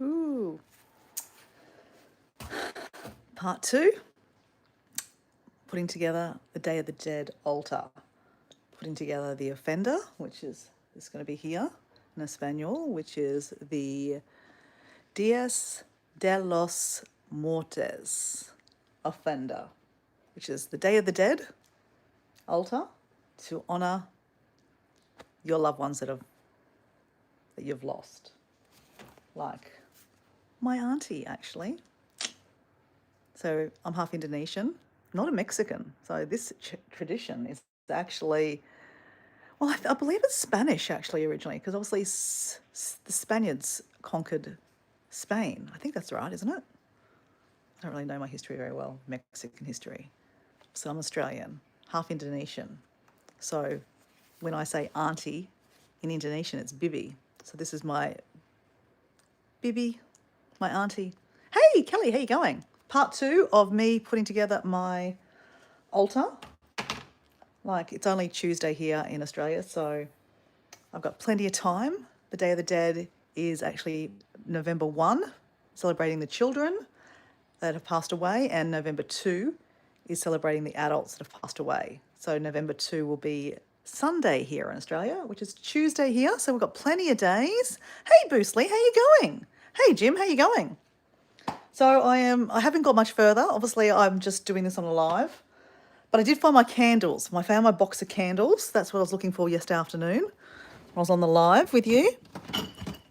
Woohoo. Part 2, putting together the Day of the Dead altar. Putting together the offender, which is going to be here in Espanol, which is the Dias de los Muertos offender, which is the Day of the Dead altar to honour your loved ones that you've lost. Like my auntie, actually. So I'm half Indonesian, not a Mexican. So this tradition is actually, well, I believe it's Spanish actually originally, because obviously the Spaniards conquered Spain. I think that's right, isn't it? I don't really know my history very well, Mexican history. So I'm Australian, half Indonesian. So when I say auntie in Indonesian, it's Bibi. So this is my Bibi, my auntie. Hey, Kelly, how you going? Part 2 of me putting together my altar. Like, it's only Tuesday here in Australia, so I've got plenty of time. The Day of the Dead is actually November 1, celebrating the children that have passed away, and November 2 is celebrating the adults that have passed away. So November 2 will be Sunday here in Australia, which is Tuesday here, so we've got plenty of days. Hey, Boostley, how you going? Hey, Jim, how you going? So I haven't got much further. Obviously, I'm just doing this on a live. But I did find my candles. I found my box of candles. That's what I was looking for yesterday afternoon. I was on the live with you.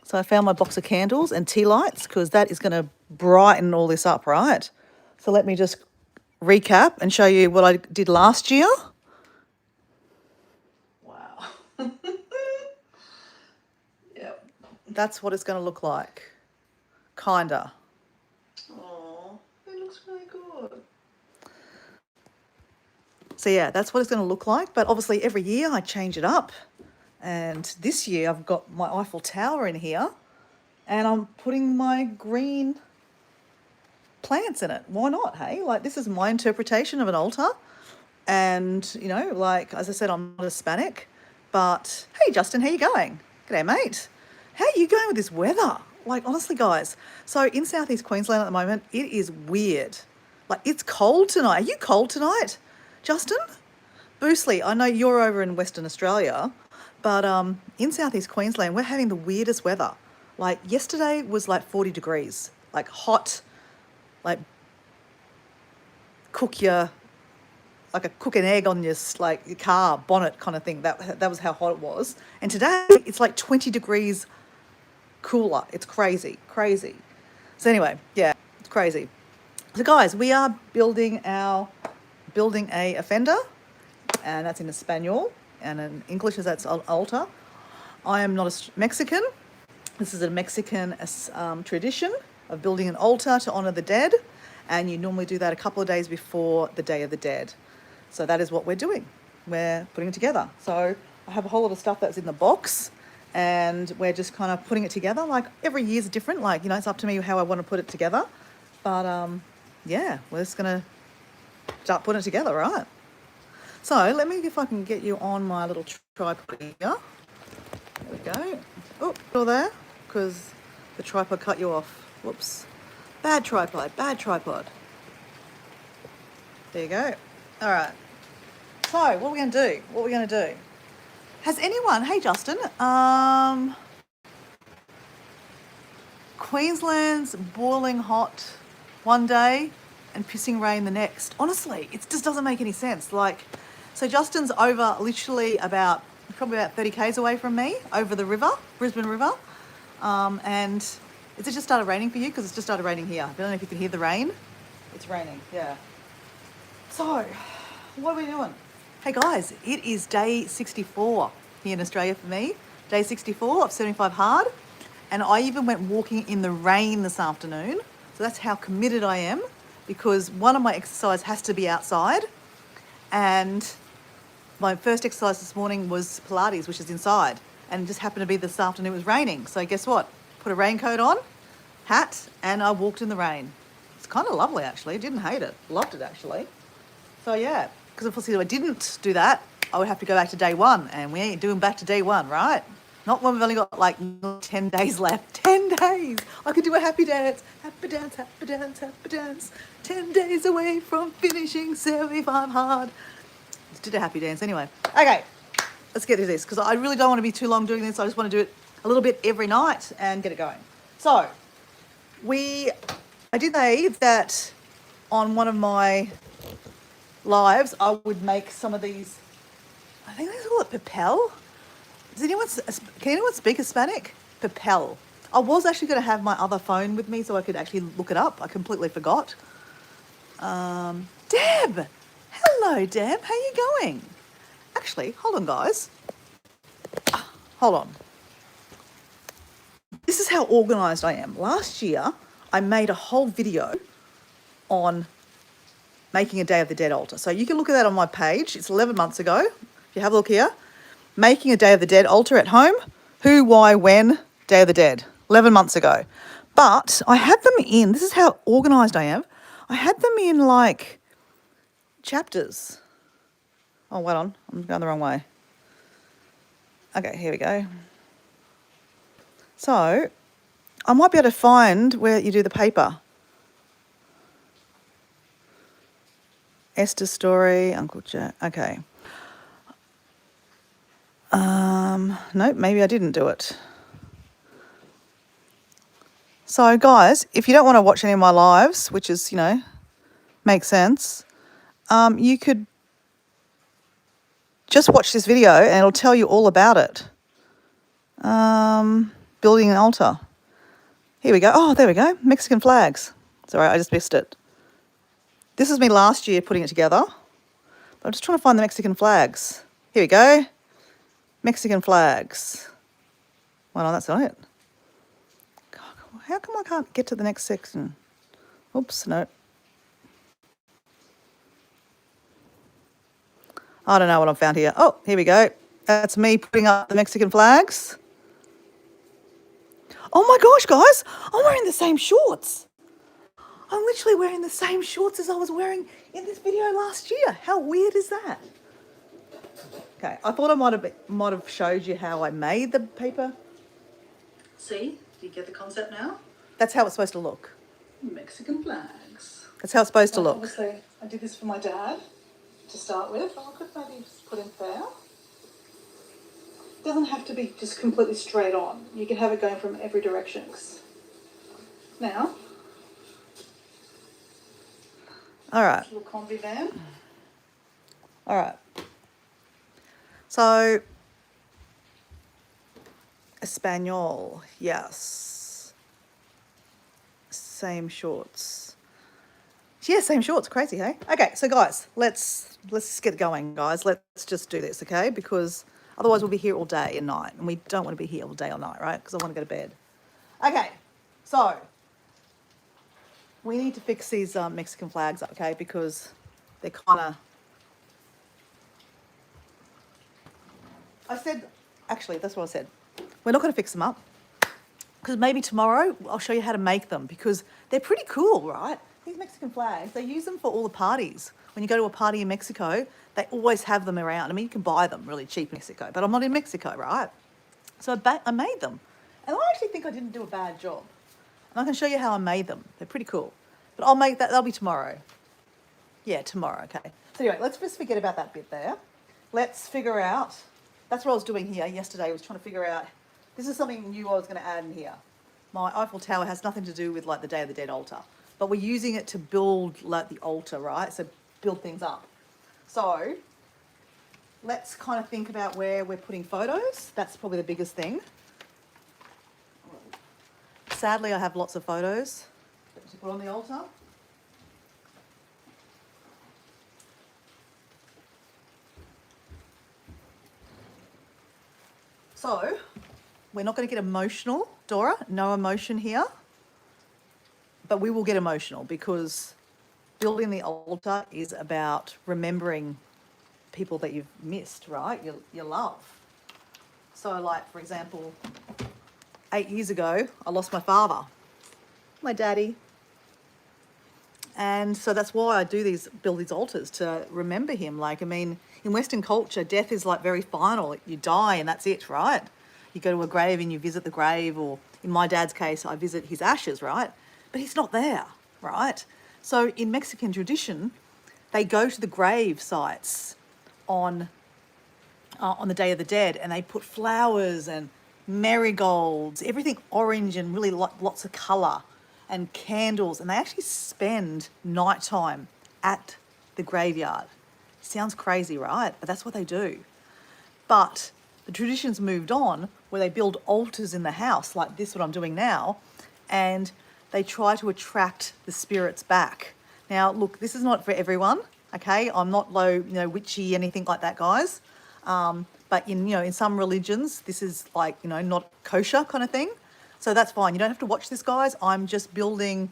So I found my box of candles and tea lights, because that is going to brighten all this up, right? So let me just recap and show you what I did last year. Wow. Yep. That's what it's going to look like. Kinda. Oh, it looks really good. So yeah, that's what it's going to look like. But obviously every year I change it up. And this year I've got my Eiffel Tower in here, and I'm putting my green plants in it. Why not, hey? Like, this is my interpretation of an altar. And, you know, like, as I said, I'm not Hispanic. But, hey, Justin, how you going? G'day, mate. How are you going with this weather? Like, honestly, guys. So in southeast Queensland at the moment, it is weird. Like, it's cold tonight. Are you cold tonight, Justin? Boostley, I know you're over in Western Australia, but in southeast Queensland, we're having the weirdest weather. Like, yesterday was like 40 degrees, like hot, like cook an egg on your car bonnet kind of thing. That was how hot it was. And today it's like 20 degrees cooler. It's crazy. So anyway, yeah, it's crazy. So guys, we are building a offender, and that's in Espanol, and in English that's altar. I am not a Mexican. This is a Mexican tradition of building an altar to honour the dead, and you normally do that a couple of days before the Day of the Dead. So that is what we're doing. We're putting it together. So I have a whole lot of stuff that's in the box, and we're just kind of putting it together. Like, every year's different. Like, you know, it's up to me how I want to put it together. But yeah, we're just going to start putting it together, right? So let me see if I can get you on my little tripod here. There we go. Oh, still there? Because the tripod cut you off. Whoops. Bad tripod. There you go. All right. So what are we going to do? Has anyone, hey Justin, Queensland's boiling hot one day and pissing rain the next. Honestly, it just doesn't make any sense. Like, so Justin's over literally probably about 30 k's away from me, over the river, Brisbane River. And it just started raining for you? Because it's just started raining here. I don't know if you can hear the rain. It's raining, yeah. So, what are we doing? Hey guys, it is day 64 here in Australia for me. Day 64 of 75 hard. And I even went walking in the rain this afternoon. So that's how committed I am, because one of my exercise has to be outside. And my first exercise this morning was Pilates, which is inside. And it just happened to be this afternoon it was raining. So guess what? Put a raincoat on, hat, and I walked in the rain. It's kind of lovely, actually. I didn't hate it. Loved it, actually. So yeah, because if I didn't do that, I would have to go back to day one. And we ain't doing back to day one, right? Not when we've only got like 10 days left. 10 days. I could do happy dance, happy dance, happy dance, happy dance. 10 days away from finishing 75 hard. Just did a happy dance anyway. Okay, let's get to this because I really don't want to be too long doing this. I just want to do it a little bit every night and get it going. So, I did say that on one of my lives, I would make some of these, I think they call it papel. Can anyone speak Hispanic? Papel. I was actually going to have my other phone with me so I could actually look it up. I completely forgot. Deb! Hello, Deb. How you going? Actually, hold on, guys. Hold on. This is how organised I am. Last year, I made a whole video on making a Day of the Dead altar. So you can look at that on my page. It's 11 months ago. If you have a look here. Making a Day of the Dead altar at home. Who, why, when, Day of the Dead. 11 months ago. But I had them in, this is how organised I am. I had them in like chapters. Oh, wait on. I'm going the wrong way. Okay, here we go. So I might be able to find where you do the paper. Esther's story, Uncle Jack. Okay. Nope, maybe I didn't do it. So, guys, if you don't want to watch any of my lives, which is, makes sense, you could just watch this video and it'll tell you all about it. Building an altar. Here we go. Oh, there we go. Mexican flags. Sorry, I just missed it. This is me last year putting it together. I'm just trying to find the Mexican flags. Here we go. Mexican flags. Well, no, that's not it. God, how come I can't get to the next section? Oops, no. I don't know what I found here. Oh, here we go. That's me putting up the Mexican flags. Oh my gosh, guys, I'm wearing the same shorts. I'm literally wearing the same shorts as I was wearing in this video last year. How weird is that? Okay, I thought I might have showed you how I made the paper. See? Do you get the concept now? That's how it's supposed to look. Mexican flags. That's how it's supposed to look. Obviously, I did this for my dad to start with. I could maybe just put him there. It doesn't have to be just completely straight on. You can have it going from every direction. Now, all right. Little combi van. All right. So, Espanol, yes. Same shorts. Yeah, same shorts. Crazy, hey? Okay, so guys, let's get going, guys. Let's just do this, okay? Because otherwise we'll be here all day and night, and we don't want to be here all day or night, right? Because I want to go to bed. Okay, so we need to fix these Mexican flags up, okay? Because they're kind of... Actually, that's what I said. We're not going to fix them up because maybe tomorrow I'll show you how to make them because they're pretty cool, right? These Mexican flags, they use them for all the parties. When you go to a party in Mexico, they always have them around. I mean, you can buy them really cheap in Mexico, but I'm not in Mexico, right? So I made them. And I actually think I didn't do a bad job. And I can show you how I made them. They're pretty cool. But I'll make that, that'll be tomorrow. Yeah, tomorrow, okay. So anyway, let's just forget about that bit there. Let's figure out... That's what I was doing here yesterday. I was trying to figure out, this is something new I was going to add in here. My Eiffel Tower has nothing to do with like the Day of the Dead altar, but we're using it to build like the altar, right? So build things up. So let's kind of think about where we're putting photos. That's probably the biggest thing. Sadly, I have lots of photos to put on the altar. So, we're not going to get emotional, Dora. No emotion here. But we will get emotional because building the altar is about remembering people that you've missed, right? Your love. So, like, for example, 8 years ago, I lost my father, my daddy. And so that's why I build these altars to remember him. Like, I mean, in Western culture, death is like very final. You die and that's it, right? You go to a grave and you visit the grave, or in my dad's case, I visit his ashes, right? But he's not there, right? So in Mexican tradition, they go to the grave sites on the Day of the Dead, and they put flowers and marigolds, everything orange and really lots of colour, and candles, and they actually spend nighttime at the graveyard. Sounds crazy, right? But that's what they do. But the traditions moved on where they build altars in the house, like this, what I'm doing now, and they try to attract the spirits back. Now, look, this is not for everyone, okay? I'm not witchy, anything like that, guys. But in some religions, this is like, not kosher kind of thing. So that's fine. You don't have to watch this, guys. I'm just building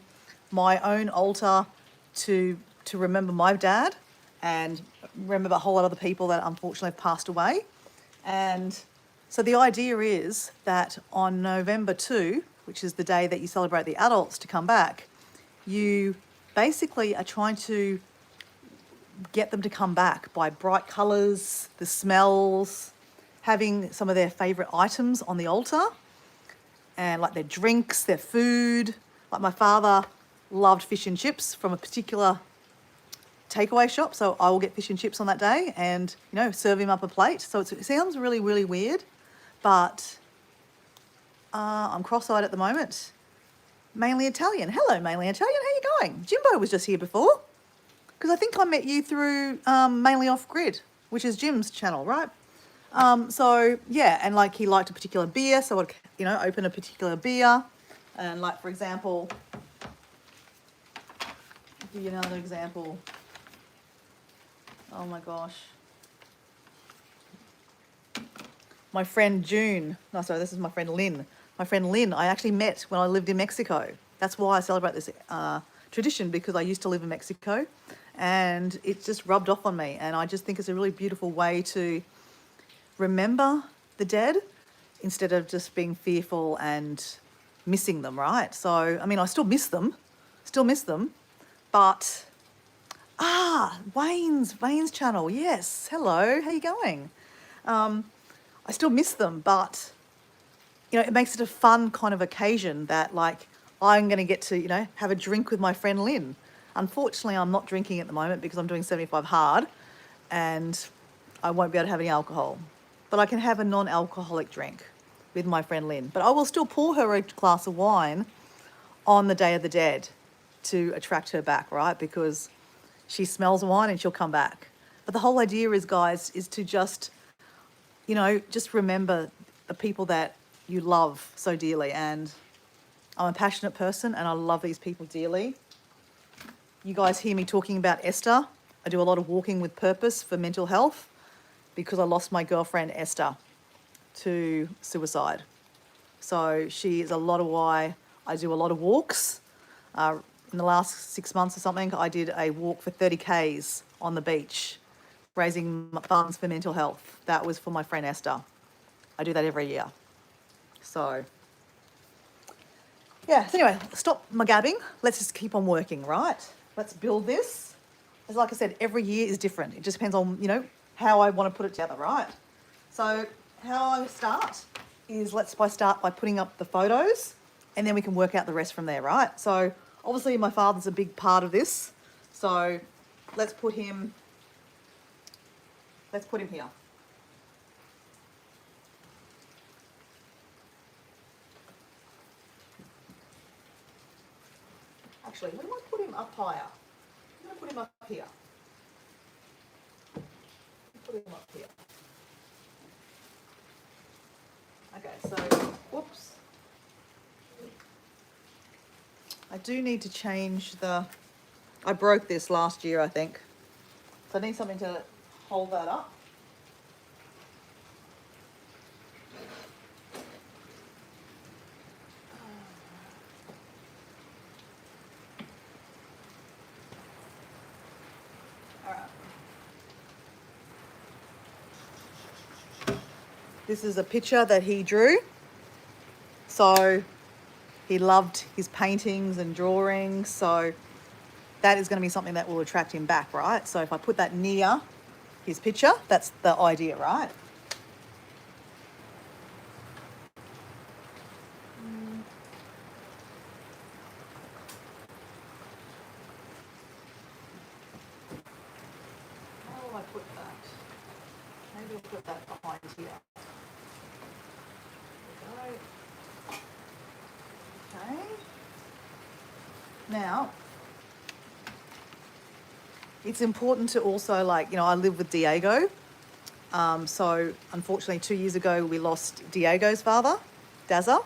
my own altar to remember my dad and remember a whole lot of other people that unfortunately have passed away. And so the idea is that on November 2, which is the day that you celebrate the adults to come back, you basically are trying to get them to come back by bright colours, the smells, having some of their favourite items on the altar, and like their drinks, their food. Like my father loved fish and chips from a particular takeaway shop, so I will get fish and chips on that day and, serve him up a plate. So it sounds really, really weird, but I'm cross-eyed at the moment. Mainly Italian. Hello, Mainly Italian. How you going? Jimbo was just here before, because I think I met you through Mainly Off Grid, which is Jim's channel, right? So yeah, and like he liked a particular beer, so I'd open a particular beer, and like for example, I'll give you another example. Oh my gosh. My friend June, no, sorry, this is my friend Lynn. My friend Lynn, I actually met when I lived in Mexico. That's why I celebrate this tradition, because I used to live in Mexico, and it just rubbed off on me. And I just think it's a really beautiful way to remember the dead instead of just being fearful and missing them, right? So, I mean, I still miss them, but Wayne's channel. Yes. Hello. How you going? I still miss them, but it makes it a fun kind of occasion that like I'm going to get to, have a drink with my friend Lynn. Unfortunately, I'm not drinking at the moment because I'm doing 75 hard and I won't be able to have any alcohol. But I can have a non-alcoholic drink with my friend Lynn. But I will still pour her a glass of wine on the Day of the Dead to attract her back, right? Because she smells wine and she'll come back. But the whole idea is, guys, is to just, just remember the people that you love so dearly. And I'm a passionate person and I love these people dearly. You guys hear me talking about Esther. I do a lot of walking with purpose for mental health because I lost my girlfriend Esther to suicide. So she is a lot of why I do a lot of walks. In the last 6 months or something, I did a walk for 30 Ks on the beach, raising funds for mental health. That was for my friend Esther. I do that every year. So, yeah. So anyway, stop my gabbing. Let's just keep on working, right? Let's build this. As like I said, every year is different. It just depends on, how I want to put it together, right? So how I start is start by putting up the photos, and then we can work out the rest from there, right? So obviously my father's a big part of this. So let's put him here. Actually, where do I put him up higher? I'm going to put him up here. Put him up here. Okay, so, whoops. I do need to change I broke this last year, I think. So I need something to hold that up. All right. This is a picture that he drew. So he loved his paintings and drawings. So that is going to be something that will attract him back, right? So if I put that near his picture, that's the idea, right? I put that? Maybe I'll put that behind here. There we go. Okay. Now, it's important to also, like, you know, I live with Diego. So unfortunately 2 years ago we lost Diego's father, Dazza.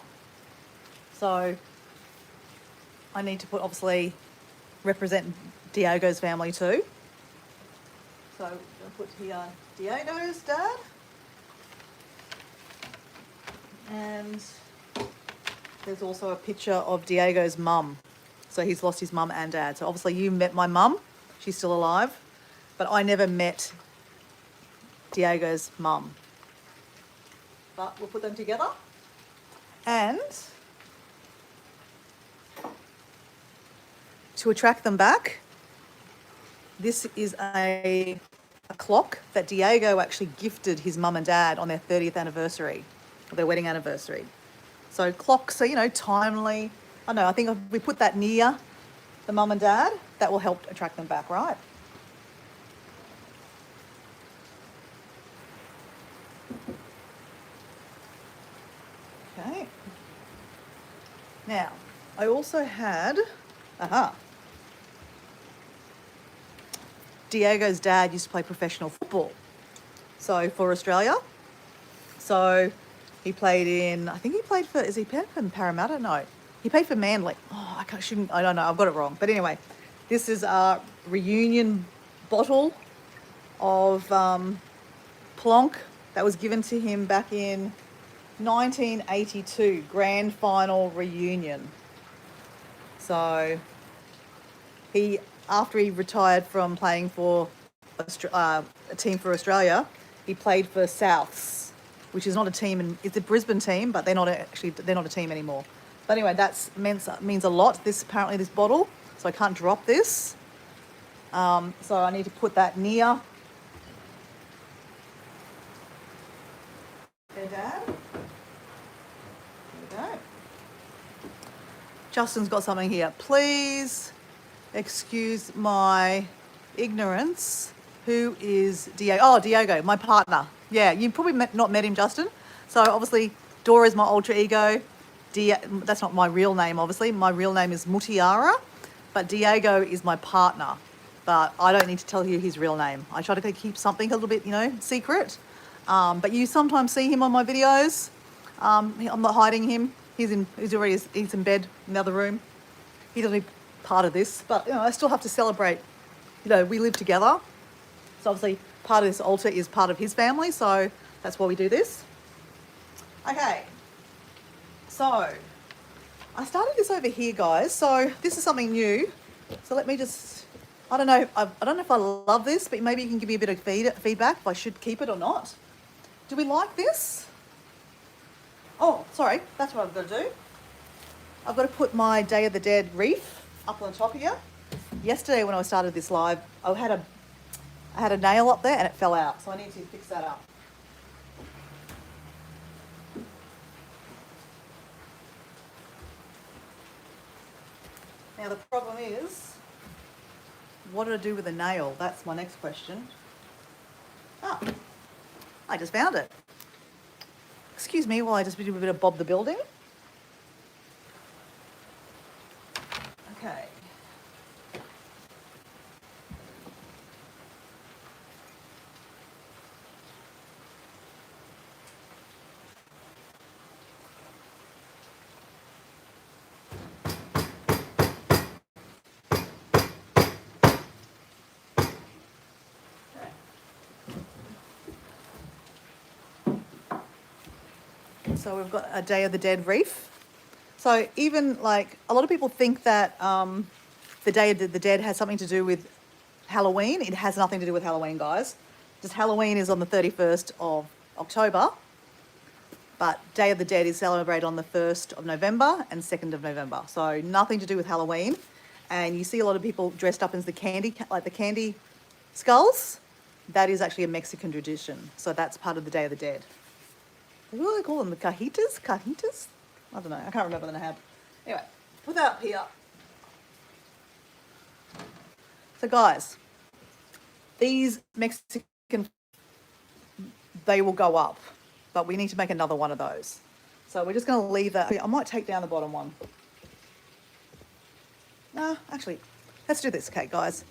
So I need to put, obviously, represent Diego's family too. So I'll put here Diego's dad. And there's also a picture of Diego's mum. So he's lost his mum and dad. So obviously you met my mum. She's still alive. But I never met Diego's mum. But we'll put them together. And to attract them back, this is a clock that Diego actually gifted his mum and dad on their 30th anniversary, or their wedding anniversary. So clocks are, you know, timely. I know, I think if we put that near the mum and dad, that will help attract them back, right? Okay. Now, I also had, Diego's dad used to play professional football. So for Australia. So he played in, I think he played for, is he played for Parramatta? No. He played for Manly. Oh, I don't know, I've got it wrong. But anyway, this is a reunion bottle of Plonk that was given to him back in 1982, grand final reunion. So after he retired from playing for a team for Australia, he played for Souths, which is not a team, it's a Brisbane team, but they're not a team anymore. But anyway, that means a lot. This bottle, so I can't drop this. So I need to put that near their dad. There we go. Justin's got something here. Please excuse my ignorance. Who is Diego? Oh, Diego, my partner. Yeah, you probably not met him, Justin. So obviously, Dora is my alter ego. That's not my real name, obviously. My real name is Mutiara, but Diego is my partner. But I don't need to tell you his real name. I try to keep something a little bit, you know, secret. But you sometimes see him on my videos. I'm not hiding him. He's in bed in the other room. He doesn't be part of this, but you know, I still have to celebrate. You know, we live together. So obviously part of this altar is part of his family, so that's why we do this. Okay, so I started this over here, guys. So this is something new. So let me just, I don't know if I love this, but maybe you can give me a bit of feedback if I should keep it or not. Do we like this? Oh, sorry, that's what I've got to do. I've got to put my Day of the Dead wreath up on the top here. Yesterday when I started this live, I had a nail up there and it fell out, so I need to fix that up. Now the problem is, what did I do with the nail? That's my next question. Ah, I just found it. Excuse me while I just do a bit of Bob the Building. Okay. So we've got a Day of the Dead wreath. So even like a lot of people think that the Day of the Dead has something to do with Halloween. It has nothing to do with Halloween, guys. Just Halloween is on the 31st of October, but Day of the Dead is celebrated on the 1st of November and 2nd of November. So nothing to do with Halloween. And you see a lot of people dressed up as the candy skulls. That is actually a Mexican tradition. So that's part of the Day of the Dead. What do they call them? The cajitas? Cajitas? I don't know. I can't remember the name. Anyway, put that up here. So guys, These Mexican, they will go up, but we need to make another one of those. So we're just going to leave that. I might take down the bottom one. Nah, actually, let's do this, okay, guys.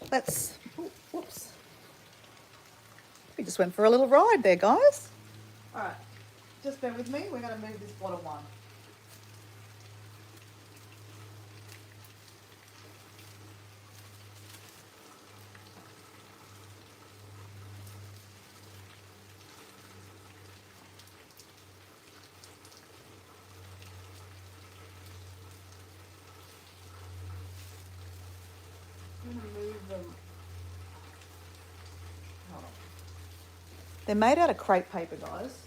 Let's, whoops. We just went for a little ride there, guys. All right, just bear with me. We're going to move this bottom one. I'm going to move them. Hold on. They're made out of crepe paper, guys.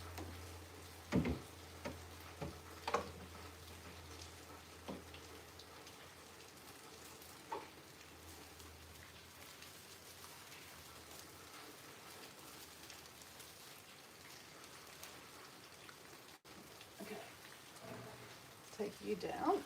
Okay. Take you down.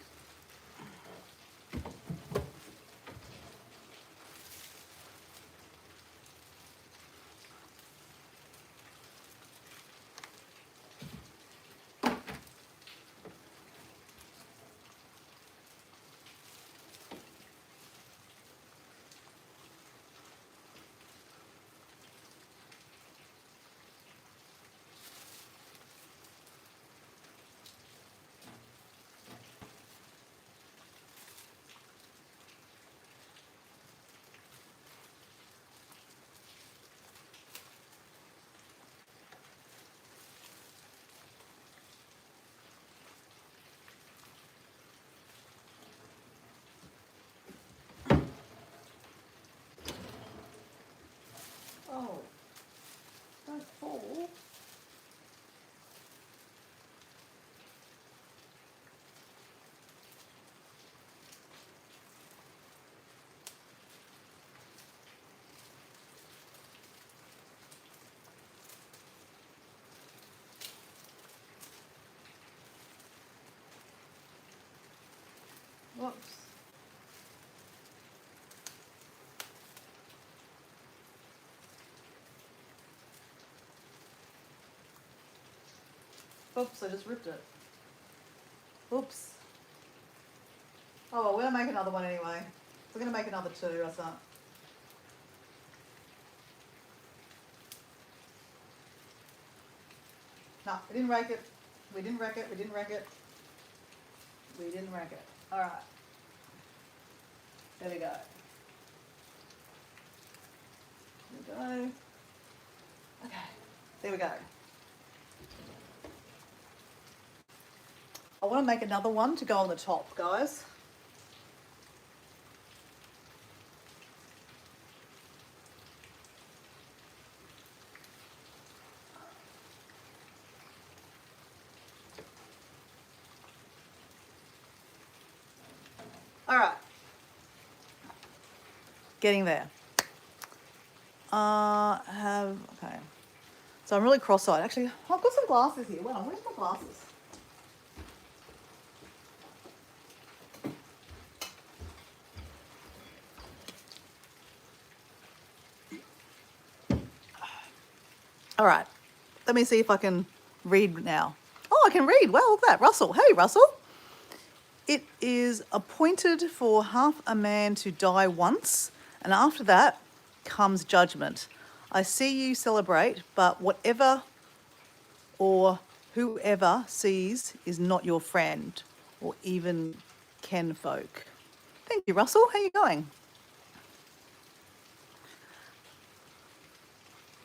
Oh, don't fall. Whoops. Oops, I just ripped it. Oops. Oh, well, we're going to make another one anyway. We're going to make another two or something. No, we didn't rack it. We didn't rack it. We didn't rack it. We didn't rack it. All right. There we go. There we go. Okay. There we go. I want to make another one to go on the top, guys. All right. Getting there. Okay. So I'm really cross-eyed. Actually, I've got some glasses here. Well, where's my glasses? All right. Let me see if I can read now. Oh, I can read. Well, look at that. Russell. Hey, Russell. It is appointed for half a man to die once, and after that comes judgment. I see you celebrate, but whatever or whoever sees is not your friend or even kinfolk. Thank you, Russell. How are you going?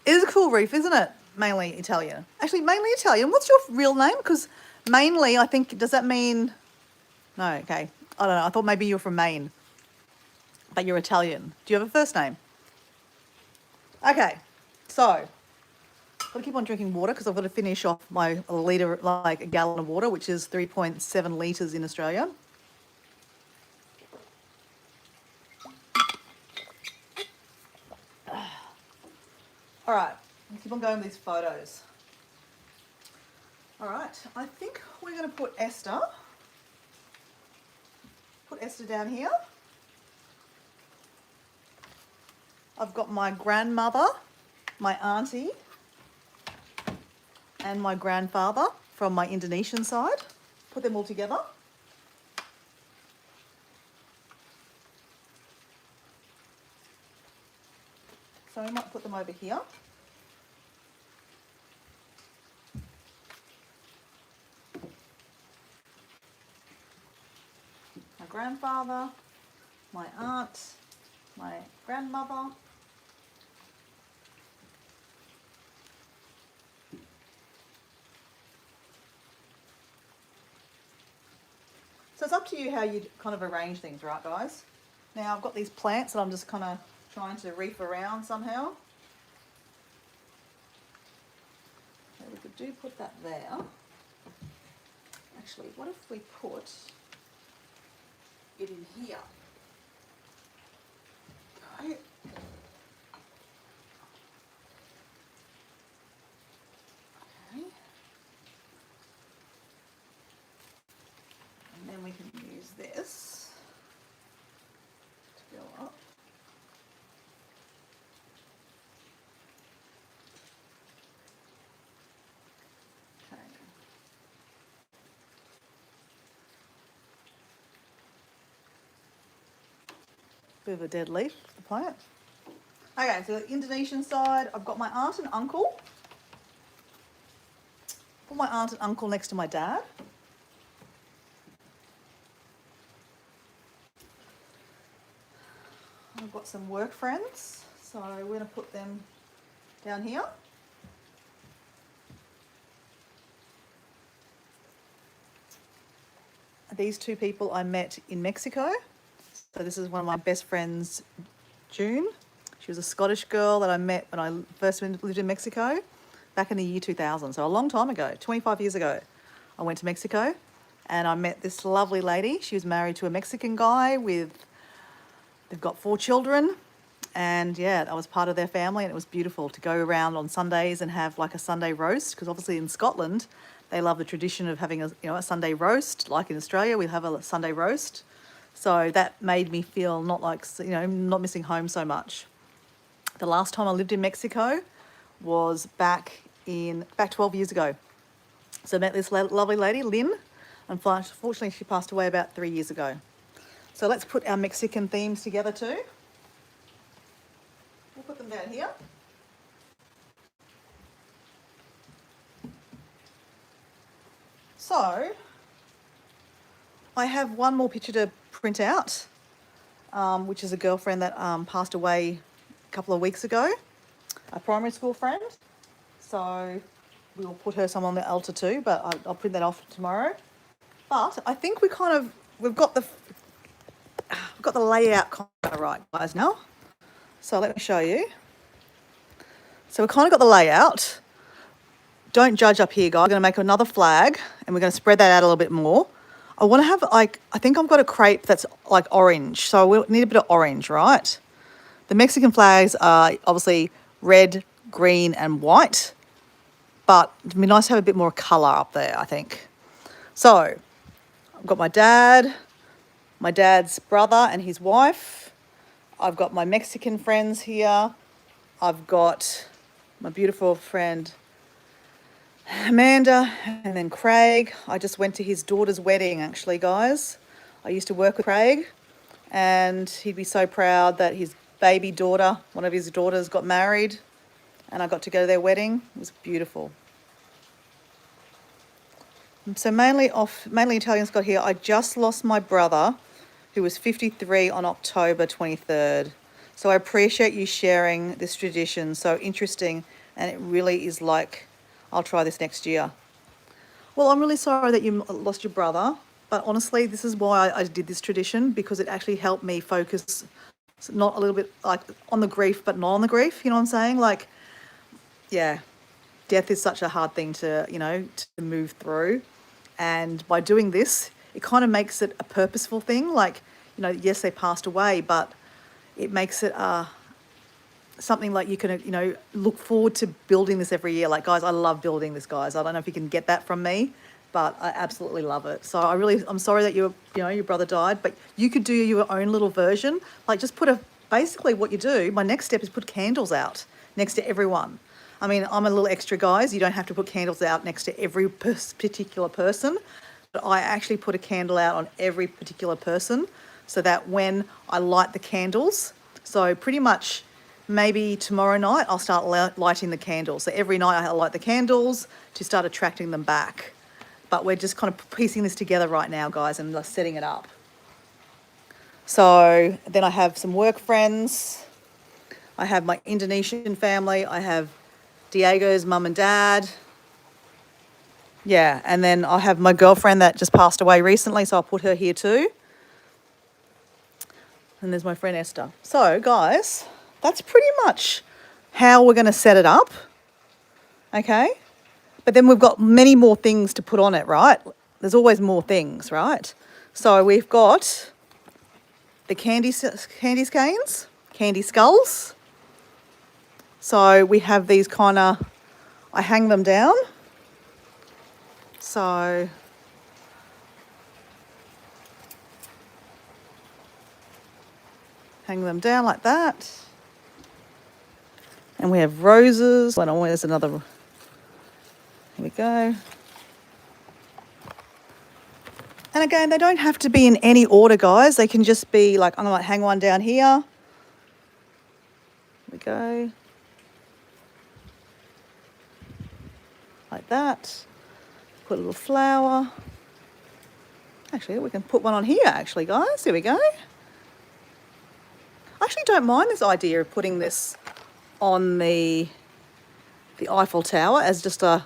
It is a cool reef, isn't it? Mainly Italian. Actually, mainly Italian. What's your real name? Because mainly, I think, does that mean... No, okay. I don't know. I thought maybe you're from Maine, but you're Italian. Do you have a first name? Okay, so I've got to keep on drinking water because I've got to finish off my litre, like a gallon of water, which is 3.7 litres in Australia. All right, keep on going with these photos. All right, I think we're going to put Esther down here. I've got my grandmother, my auntie, and my grandfather from my Indonesian side. Put them all together. So we might put them over here. My grandfather, my aunt, my grandmother. So it's up to you how you kind of arrange things, right, guys? Now I've got these plants that I'm just kind of trying to reef around somehow. So we could do put that there. Actually, what if we put it in here? Right. Okay. And then we can use this to go up. Okay. Bit of a dead leaf, the plant. Okay, so the Indonesian side, I've got my aunt and uncle. Put my aunt and uncle next to my dad. I've got some work friends, so we're going to put them down here. These two people I met in Mexico. So this is one of my best friends, June. She was a Scottish girl that I met when I first lived in Mexico back in the year 2000. So a long time ago, 25 years ago, I went to Mexico and I met this lovely lady. She was married to a Mexican guy they've got 4 children. And yeah, I was part of their family and it was beautiful to go around on Sundays and have like a Sunday roast, because obviously in Scotland, they love the tradition of having a Sunday roast. Like in Australia, we have a Sunday roast. So that made me feel not like, not missing home so much. The last time I lived in Mexico was back 12 years ago. So I met this lovely lady, Lynn. Unfortunately, she passed away about 3 years ago. So let's put our Mexican themes together too. We'll put them down here. So I have one more picture to print out, which is a girlfriend that passed away a couple of weeks ago, a primary school friend. So we'll put her some on the altar too, but I'll print that off tomorrow. But I think we've got the layout kind of right, guys, now. So let me show you. So we've kind of got the layout. Don't judge up here, guys. We're going to make another flag and we're going to spread that out a little bit more. I want to have I think I've got a crepe that's like orange. So we'll need a bit of orange, right? The Mexican flags are obviously red, green and white, but it'd be nice to have a bit more colour up there, I think. So I've got my dad's brother and his wife. I've got my Mexican friends here. I've got my beautiful friend Amanda, and then Craig. I just went to his daughter's wedding, actually, guys. I used to work with Craig, and he'd be so proud that his baby daughter, one of his daughters, got married, and I got to go to their wedding. It was beautiful. So mainly Italian Scott here. I just lost my brother, who was 53 on October 23rd. So I appreciate you sharing this tradition. So interesting, and it really is like, I'll try this next year. Well, I'm really sorry that you lost your brother, but honestly, this is why I did this tradition, because it actually helped me focus, not a little bit like on the grief, but not on the grief. You know what I'm saying? Like, yeah, death is such a hard thing to move through. And by doing this, it kind of makes it a purposeful thing. Like, yes, they passed away, but it makes it something like you can, look forward to building this every year. Like, guys, I love building this, guys. I don't know if you can get that from me, but I absolutely love it. So I'm sorry that your brother died, but you could do your own little version. Like, just put a basically what you do, my next step is put candles out next to everyone. I mean, I'm a little extra, guys. You don't have to put candles out next to every particular person, but I actually put a candle out on every particular person so that when I light the candles, so pretty much maybe tomorrow night I'll start lighting the candles. So every night I light the candles to start attracting them back. But we're just kind of piecing this together right now, guys, and setting it up. So then I have some work friends. I have my Indonesian family. I have Diego's mum and dad. Yeah, and then I have my girlfriend that just passed away recently, so I'll put her here too. And there's my friend Esther. So, guys, that's pretty much how we're going to set it up. Okay? But then we've got many more things to put on it, right? There's always more things, right? So we've got the candy skeins, candy skulls. So we have these kind of, I hang them down. So hang them down like that. And we have roses. I don't know, there's another. Here we go. And again, they don't have to be in any order, guys. They can just be like, I'm going to hang one down here. Here we go. Like that. Put a little flower. Actually, we can put one on here, actually, guys. Here we go. I actually don't mind this idea of putting this on the Eiffel Tower as just a,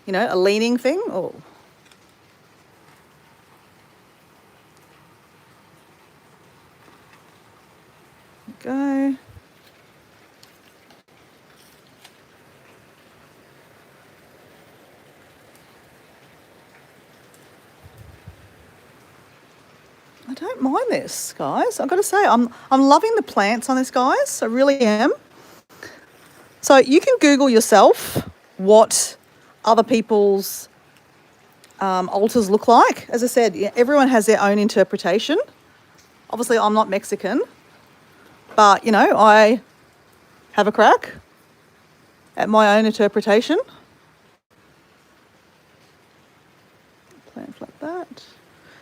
you know, a leaning thing. Oh. Go. I don't mind this, guys. I've got to say, I'm loving the plants on this, guys. I really am. So you can Google yourself what other people's altars look like. As I said, everyone has their own interpretation. Obviously, I'm not Mexican, but, you know, I have a crack at my own interpretation. Plants like that.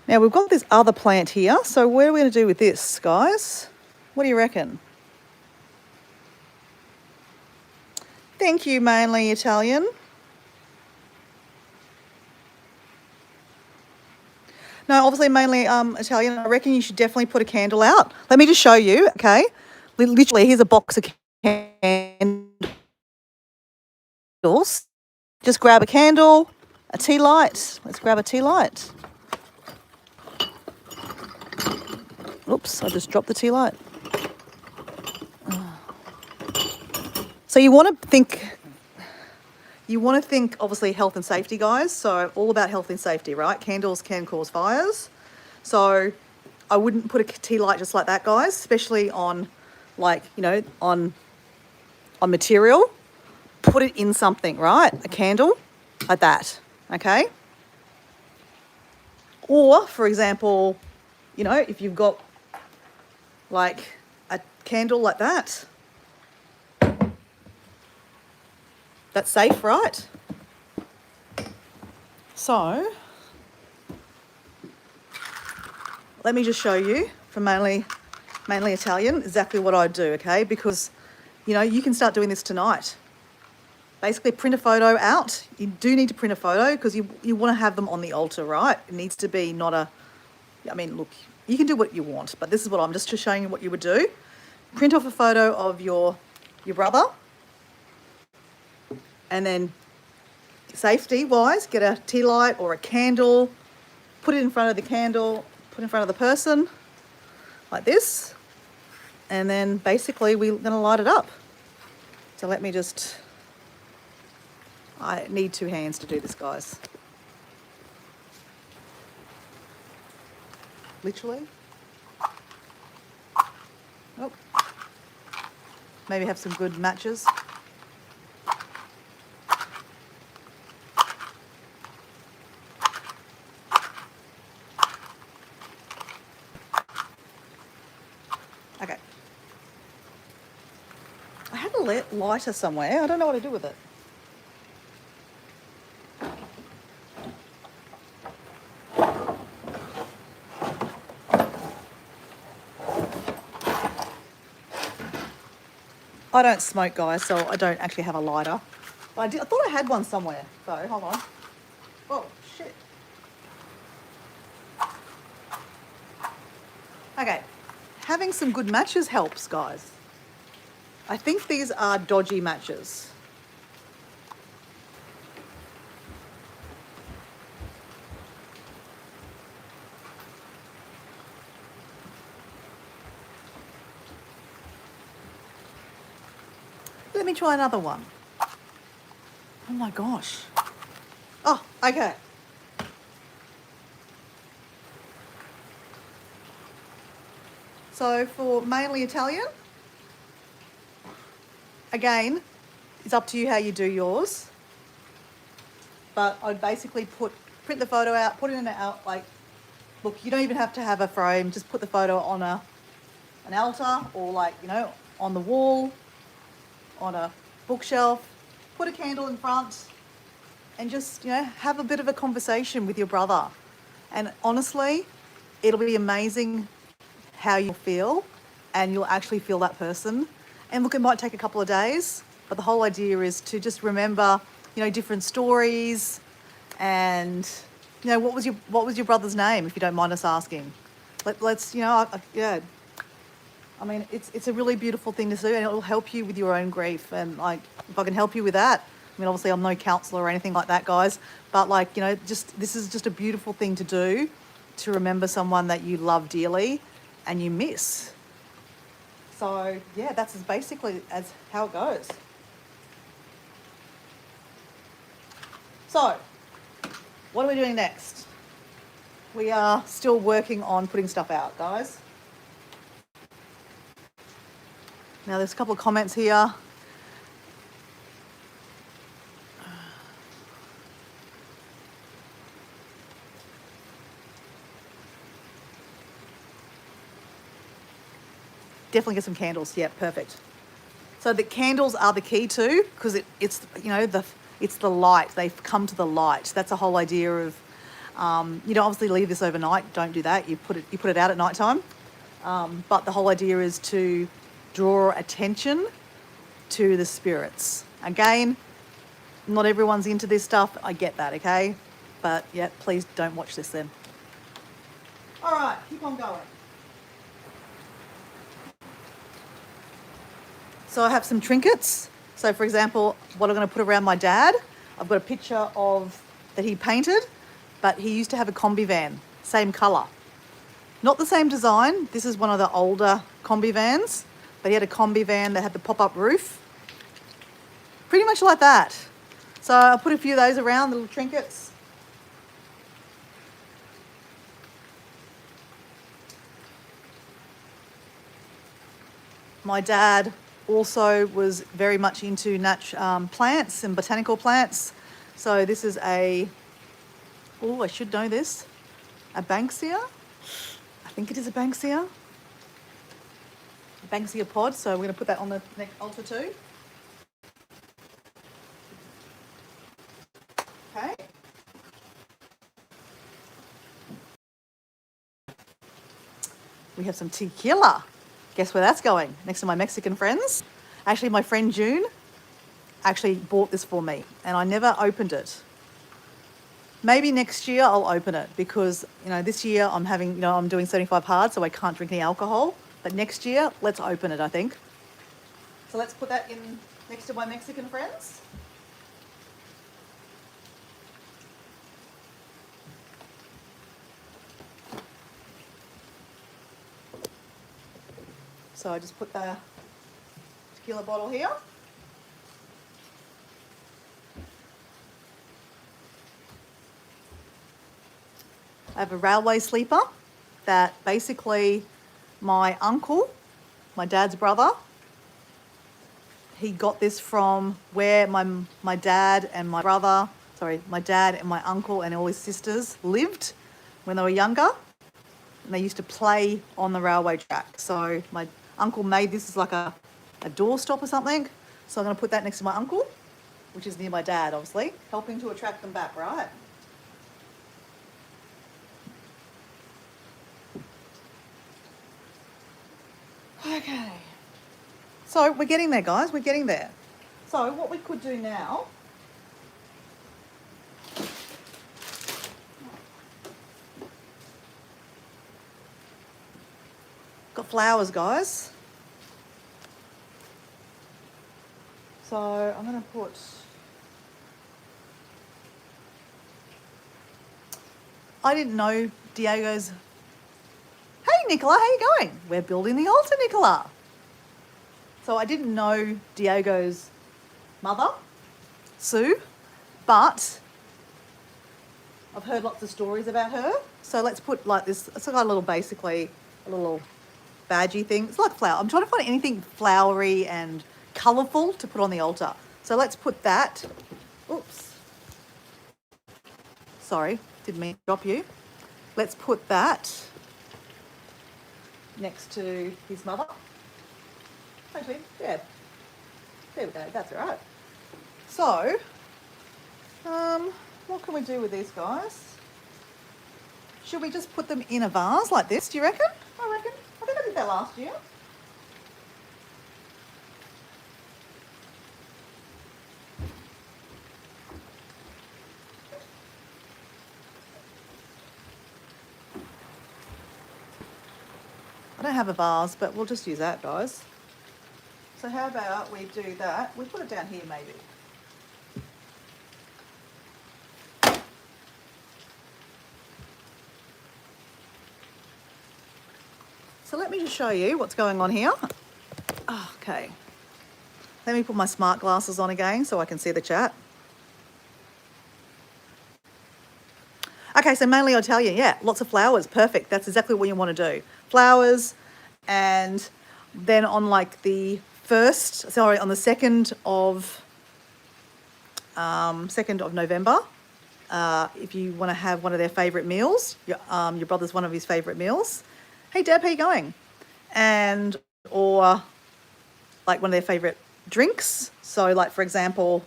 Now, we've got this other plant here. So what are we going to do with this, guys? What do you reckon? Thank you, mainly Italian. No, obviously mainly Italian. I reckon you should definitely put a candle out. Let me just show you, okay? Literally, here's a box of candles. Just grab a candle, a tea light. Let's grab a tea light. Oops, I just dropped the tea light. So you want to think obviously health and safety, guys. So all about health and safety, right? Candles can cause fires. So I wouldn't put a tea light just like that, guys, especially on, like, you know, on material. Put it in something, right? A candle like that, okay? Or, for example, you know, if you've got like a candle like that, that's safe, right? So let me just show you from mainly Italian exactly what I do, okay? Because, you know, you can start doing this tonight. Basically, print a photo out. You do need to print a photo because you want to have them on the altar, right? It needs to be not a, I mean, look, you can do what you want, but this is what I'm just showing you what you would do. Print off a photo of your brother, and then safety-wise, get a tea light or a candle, put it in front of the candle, put it in front of the person, like this, and then basically we're going to light it up. So let me just, I need 2 hands to do this, guys. Literally. Oh. Maybe have some good matches. Okay. a lighter somewhere. I don't know what to do with it. I don't smoke, guys, so I don't actually have a lighter. But I thought I had one somewhere. So, hold on. Oh, shit. Okay. Having some good matches helps, guys. I think these are dodgy matches. Let me try another one. Oh my gosh. Oh, okay. So for mainly Italian, again, it's up to you how you do yours. But I'd basically print the photo out, put it in look, you don't even have to have a frame, just put the photo on an altar or on the wall, on a bookshelf, put a candle in front and just, have a bit of a conversation with your brother. And honestly, it'll be amazing how you feel and you'll actually feel that person. And look, it might take a couple of days, but the whole idea is to just remember, different stories and, what was your brother's name, if you don't mind us asking? Let's, yeah. I mean, it's a really beautiful thing to do and it'll help you with your own grief. And if I can help you with that, I mean, obviously I'm no counsellor or anything like that, guys, but this is just a beautiful thing to do to remember someone that you love dearly and you miss. So yeah, that's basically as how it goes. So what are we doing next? We are still working on putting stuff out, guys. Now there's a couple of comments here. Definitely get some candles. Yeah, perfect. So the candles are the key too, because it's the light. They've come to the light. That's the whole idea of you don't obviously leave this overnight. Don't do that. You put it out at night time. But the whole idea is to draw attention to the spirits. Again, not everyone's into this stuff. I get that, okay? But yeah, please don't watch this then. All right, keep on going. So I have some trinkets. So for example, what I'm going to put around my dad, I've got a picture that he painted, but he used to have a combi van, same colour. Not the same design. This is one of the older combi vans, but he had a combi van that had the pop-up roof. Pretty much like that. So I put a few of those around, little trinkets. My dad also was very much into plants and botanical plants. So this is I should know this, a Banksia. I think it is a Banksia pod. So we're going to put that on the next altar too. Okay. We have some tequila. Guess where that's going? Next to my Mexican friends. Actually, my friend June actually bought this for me and I never opened it. Maybe next year I'll open it because, this year I'm doing 75 hard, so I can't drink any alcohol. But next year, let's open it, I think. So let's put that in next to my Mexican friends. So I just put the tequila bottle here. I have a railway sleeper that basically my uncle, my dad's brother, he got this from where my dad and my uncle and all his sisters lived when they were younger. And they used to play on the railway track. So my uncle made this as like a doorstop or something. So I'm going to put that next to my uncle, which is near my dad, obviously, helping to attract them back, right? Okay. So we're getting there, guys. We're getting there. So what we could do now... Got flowers, guys. So I'm going to put... I didn't know Diego's... Hey, Nicola, how you going? We're building the altar, Nicola. So I didn't know Diego's mother, Sue, but I've heard lots of stories about her. So let's put like this, it's like a little, basically, a little badgy thing. It's like flower. I'm trying to find anything flowery and colourful to put on the altar. So let's put that. Oops. Sorry, didn't mean to drop you. Let's put that next to his mother. Actually, yeah. There we go, that's all right. So, what can we do with these guys? Should we just put them in a vase like this, do you reckon? I reckon. I think I did that last year. I don't have a vase, but we'll just use that, guys. So how about we do that? We put it down here maybe. So let me just show you what's going on here. Okay. Let me put my smart glasses on again so I can see the chat. Okay, so mainly I'll tell you, yeah, lots of flowers, perfect. That's exactly what you want to do. Flowers, and then on like on the 2nd of November, if you want to have one of their favourite meals, your brother's one of his favourite meals. Hey Deb, how you going? And, or like one of their favourite drinks. So like, for example,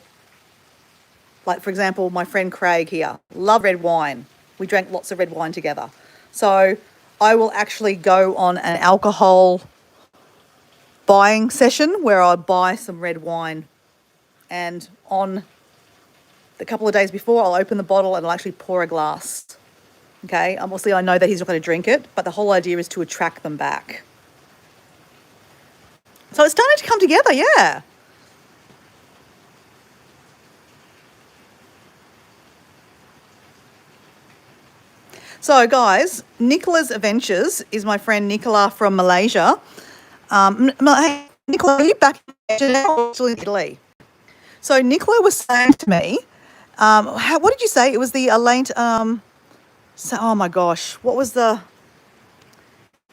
my friend Craig here, love red wine. We drank lots of red wine together. So I will actually go on an alcohol buying session where I buy some red wine, and on the couple of days before, I'll open the bottle and I'll actually pour a glass. Okay, obviously I know that he's not going to drink it, but the whole idea is to attract them back. So it's starting to come together, yeah. So guys, Nicola's Adventures is my friend Nicola from Malaysia. Hey, Nicola, are you back in Malaysia now or still in Italy? So Nicola was saying to me, what did you say? It was the Alaint, oh my gosh, what was the...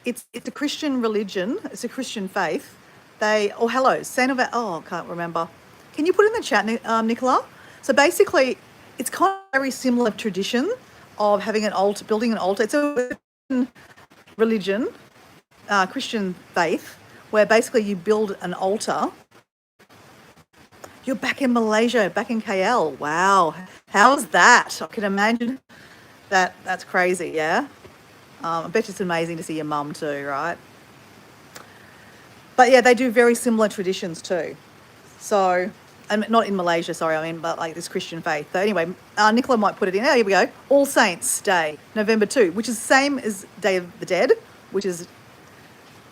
It's a Christian religion. It's a Christian faith. Can't remember. Can you put in the chat, Nicola? So basically, it's kind of a very similar tradition of having an altar, building an altar. It's a Christian religion, Christian faith, where basically you build an altar. You're back in Malaysia, back in KL. Wow. How's that? I can imagine that's crazy, yeah? I bet it's amazing to see your mum too, right? But yeah, they do very similar traditions too. So, and not in Malaysia, sorry, I mean, but like this Christian faith. So anyway, Nicola might put it in. Oh, here we go. All Saints Day, November 2, which is the same as Day of the Dead, which is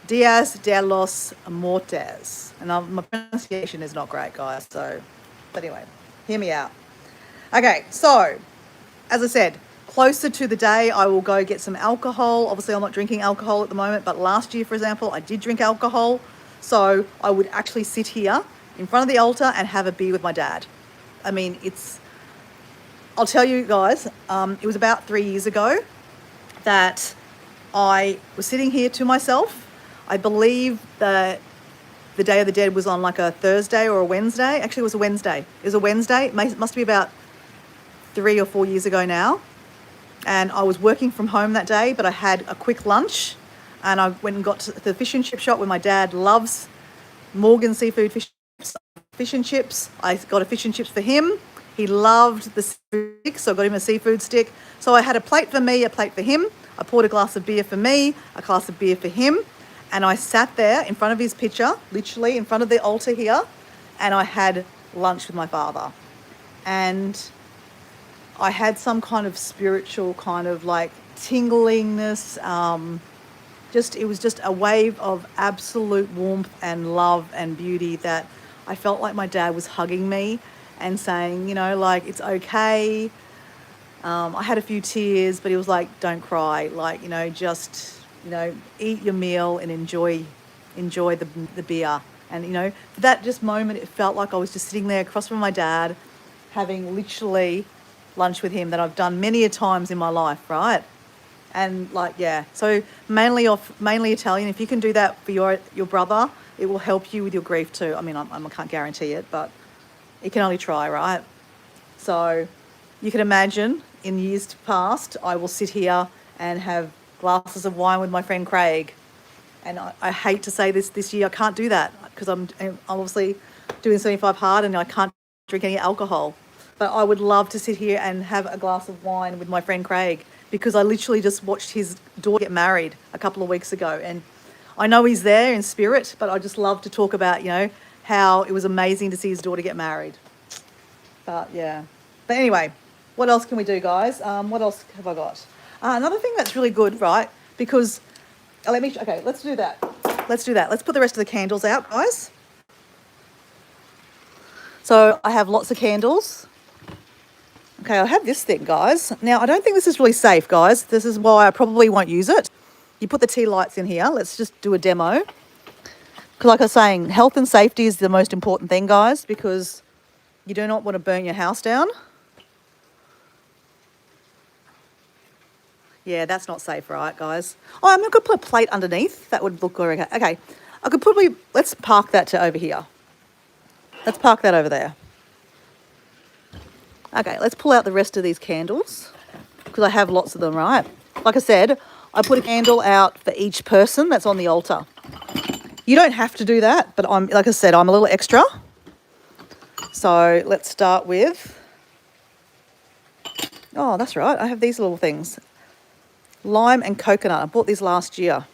Dias de los Muertos. And my pronunciation is not great, guys. So, but anyway, hear me out. Okay, so, as I said, closer to the day, I will go get some alcohol. Obviously, I'm not drinking alcohol at the moment, but last year, for example, I did drink alcohol. So I would actually sit here in front of the altar and have a beer with my dad. I mean, I'll tell you guys, it was about 3 years ago that I was sitting here to myself. I believe that the Day of the Dead was on like a Thursday or a Wednesday. Actually, it was a Wednesday. It was a Wednesday. It must be about 3 or 4 years ago now. And I was working from home that day, but I had a quick lunch and I went and got to the fish and chip shop where my dad loves Morgan seafood fish and chips. fish and chips. I got a fish and chips for him. He loved the seafood stick, so I got him a seafood stick. So I had a plate for me, a plate for him. I poured a glass of beer for me, a glass of beer for him. And I sat there in front of his picture, literally in front of the altar here, and I had lunch with my father. And I had some kind of spiritual kind of like tinglingness. It was just a wave of absolute warmth and love and beauty that I felt like my dad was hugging me and saying, you know, like, it's okay. I had a few tears, but he was like, don't cry. Like, you know, just, you know, eat your meal and enjoy the beer. And, you know, for that just moment, it felt like I was just sitting there across from my dad, having literally lunch with him that I've done many a times in my life, right? And like, yeah, so mainly Italian. If you can do that for your brother, it will help you with your grief too. I mean, I can't guarantee it, but you can only try, right? So you can imagine in years past, I will sit here and have glasses of wine with my friend Craig. And I hate to say this year, I can't do that because I'm obviously doing 75 hard and I can't drink any alcohol. But I would love to sit here and have a glass of wine with my friend Craig because I literally just watched his daughter get married a couple of weeks ago. And I know he's there in spirit, but I just love to talk about, you know, how it was amazing to see his daughter get married. But yeah. But anyway, what else can we do, guys? What else have I got? Another thing that's really good, right? Because let's do that. Let's put the rest of the candles out, guys. So I have lots of candles. Okay, I have this thing, guys. Now, I don't think this is really safe, guys. This is why I probably won't use it. You put the tea lights in here. Let's just do a demo. Because like I was saying, health and safety is the most important thing, guys, because you do not want to burn your house down. Yeah, that's not safe, right, guys? Oh, I'm going to put a plate underneath. That would look okay. Okay, I could probably, let's park that to over here. Let's park that over there. Okay, let's pull out the rest of these candles because I have lots of them, right? Like I said, I put a candle out for each person that's on the altar. You don't have to do that, but like I said, I'm a little extra. So let's start with, oh, that's right. I have these little things. Lime and coconut. I bought these last year.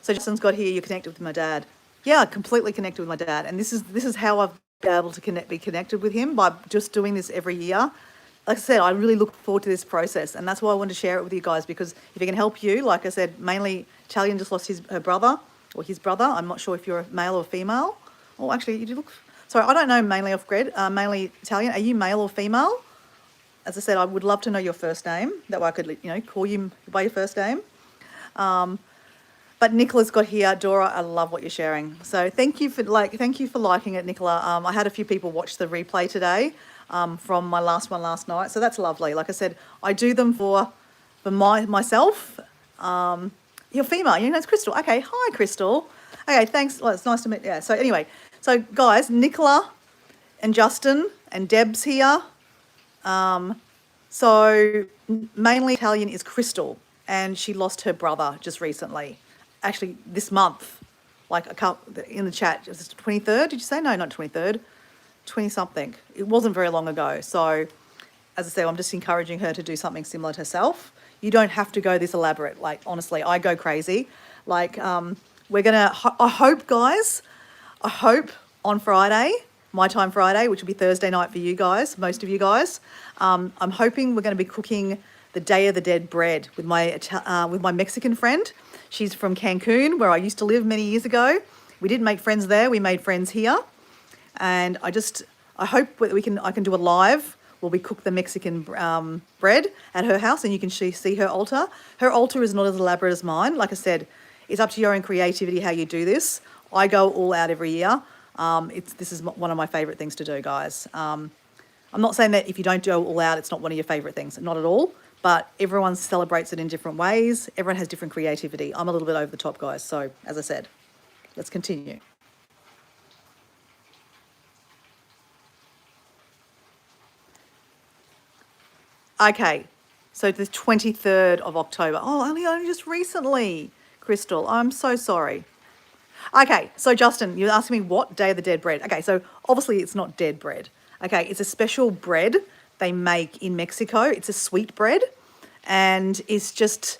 So Justin's got here, you're connected with my dad. Yeah, completely connected with my dad. And this is how I've been able to be connected with him, by just doing this every year. Like I said, I really look forward to this process. And that's why I wanted to share it with you guys, because if it can help you, like I said, mainly Italian just lost his brother. I'm not sure if you're a male or female. Oh, actually, you do look... Sorry, I don't know mainly off grid, mainly Italian. Are you male or female? As I said, I would love to know your first name. That way I could, you know, call you by your first name. But Nicola's got here, Dora, I love what you're sharing. So thank you for liking it, Nicola. I had a few people watch the replay today from my last one last night. So that's lovely. Like I said, I do them for myself. You're female, your name's Crystal. Okay, hi Crystal. Okay, thanks. Well, it's nice to meet you. Yeah, so anyway, so guys, Nicola and Justin and Deb's here. So mainly Italian is Crystal, and she lost her brother just recently. Actually, this month, like a couple in the chat, it was the 23rd. Did you say? No, not 23rd, 20 something. It wasn't very long ago. So, as I said, I'm just encouraging her to do something similar to herself. You don't have to go this elaborate. Like, honestly, I go crazy. Like, I hope, guys, on Friday, my time Friday, which will be Thursday night for you guys, most of you guys, I'm hoping we're going to be cooking the Day of the Dead bread with my Mexican friend. She's from Cancun, where I used to live many years ago. We didn't make friends there. We made friends here. And I hope that I can do a live where we cook the Mexican bread at her house, and you can see her altar. Her altar is not as elaborate as mine. Like I said, it's up to your own creativity how you do this. I go all out every year. This is one of my favourite things to do, guys. I'm not saying that if you don't go all out, it's not one of your favourite things. Not at all. But everyone celebrates it in different ways. Everyone has different creativity. I'm a little bit over the top, guys. So, as I said, let's continue. Okay, So the 23rd of October. Oh, only just recently, Crystal. I'm so sorry. Okay, so Justin, you're asking me what Day of the Dead bread. Okay, so obviously it's not dead bread. Okay, it's a special bread they make in Mexico. It's a sweet bread, and it's just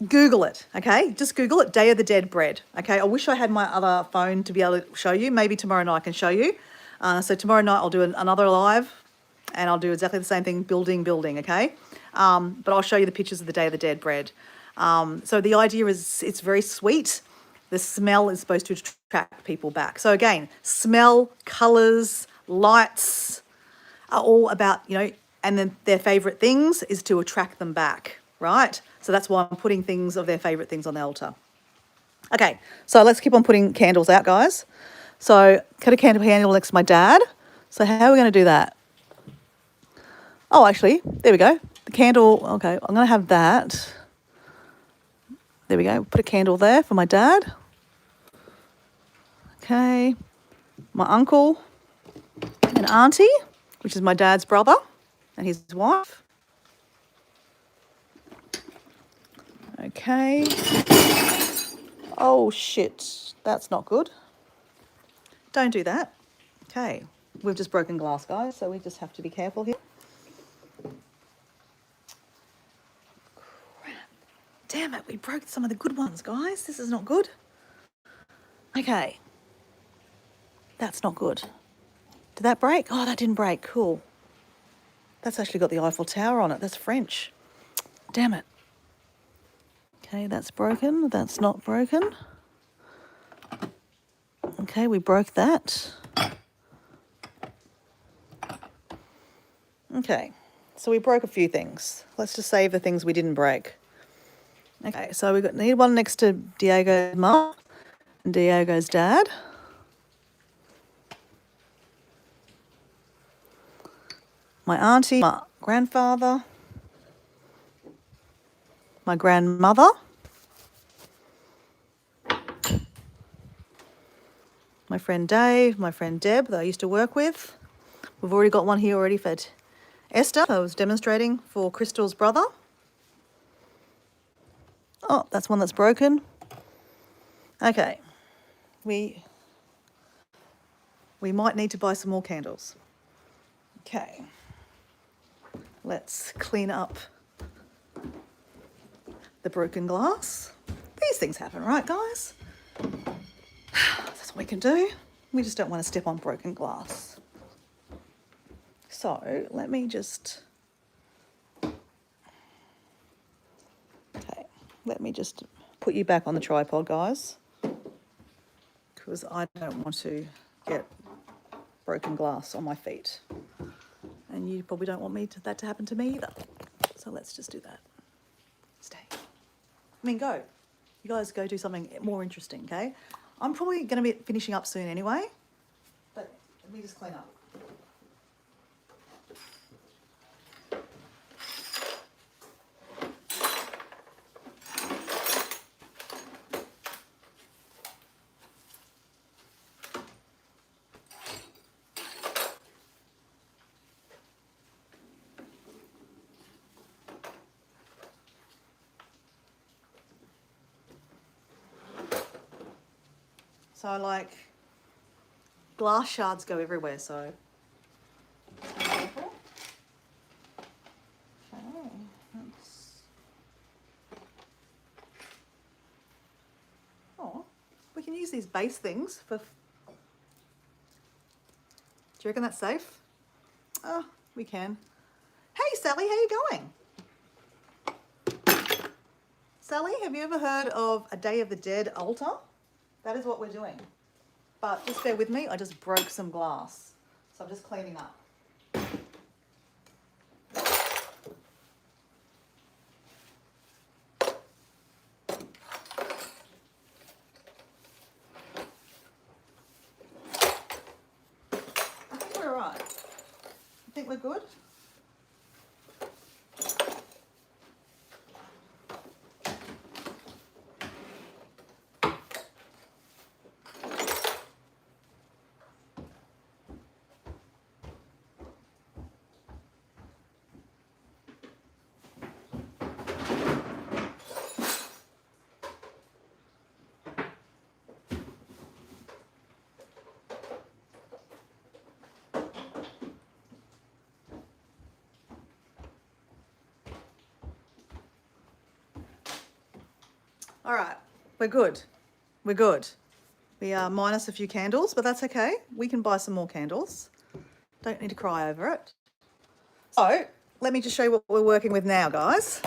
Google it. Okay, just Google it. Day of the Dead bread. Okay, I wish I had my other phone to be able to show you. Maybe tomorrow night I can show you. So tomorrow night I'll do another live, and I'll do exactly the same thing, building. Okay, but I'll show you the pictures of the Day of the Dead bread. So the idea is it's very sweet. The smell is supposed to attract people back. So again, smell, colours, lights are all about, and then their favourite things is to attract them back, right? So that's why I'm putting things of their favourite things on the altar. Okay, so let's keep on putting candles out, guys. So cut a candle next to my dad. So how are we going to do that? Oh, actually, there we go. The candle, okay, I'm going to have that. There we go. Put a candle there for my dad. Okay. My uncle and auntie, which is my dad's brother and his wife. Okay. Oh, shit. That's not good. Don't do that. Okay. We've just broken glass, guys, so we just have to be careful here. Crap. Damn it, we broke some of the good ones, guys. This is not good. Okay. That's not good. Did that break? Oh, that didn't break. Cool. That's actually got the Eiffel Tower on it. That's French. Damn it. Okay, that's broken. That's not broken. Okay, we broke that. Okay, so we broke a few things. Let's just save the things we didn't break. Okay, so we need one next to Diego's mum and Diego's dad. My auntie, my grandfather, my grandmother, my friend Dave, my friend Deb that I used to work with. We've already got one here already for Esther. I was demonstrating for Crystal's brother. Oh, that's one that's broken. Okay, we might need to buy some more candles. Okay, let's clean up the broken glass. These things happen, right, guys? That's what we can do. We just don't want to step on broken glass. So let me just... Okay, let me just put you back on the tripod, guys, because I don't want to get broken glass on my feet. And you probably don't want that to happen to me either. So let's just do that. Stay. I mean, go. You guys go do something more interesting, okay? I'm probably going to be finishing up soon anyway. But let me just clean up. So like glass shards go everywhere, so be careful. Okay, we can use these base things for... Do you reckon that's safe? Oh, we can. Hey Sally, how you going? Sally, have you ever heard of a Day of the Dead altar? That is what we're doing. But just bear with me, I just broke some glass. So I'm just cleaning up. I think we're all right. I think we're good. All right, we're good. We're good. We are minus a few candles, but that's okay. We can buy some more candles. Don't need to cry over it. So let me just show you what we're working with now, guys.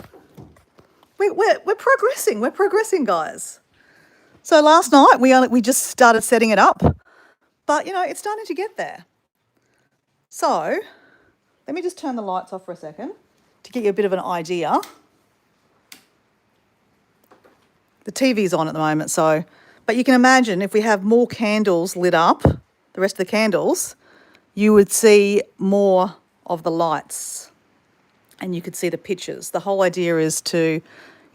We're progressing. We're progressing, guys. So last night we just started setting it up, but you know it's starting to get there. So let me just turn the lights off for a second to get you a bit of an idea. The TV's on at the moment, so, but you can imagine if we have more candles lit up, the rest of the candles, you would see more of the lights and you could see the pictures. The whole idea is to,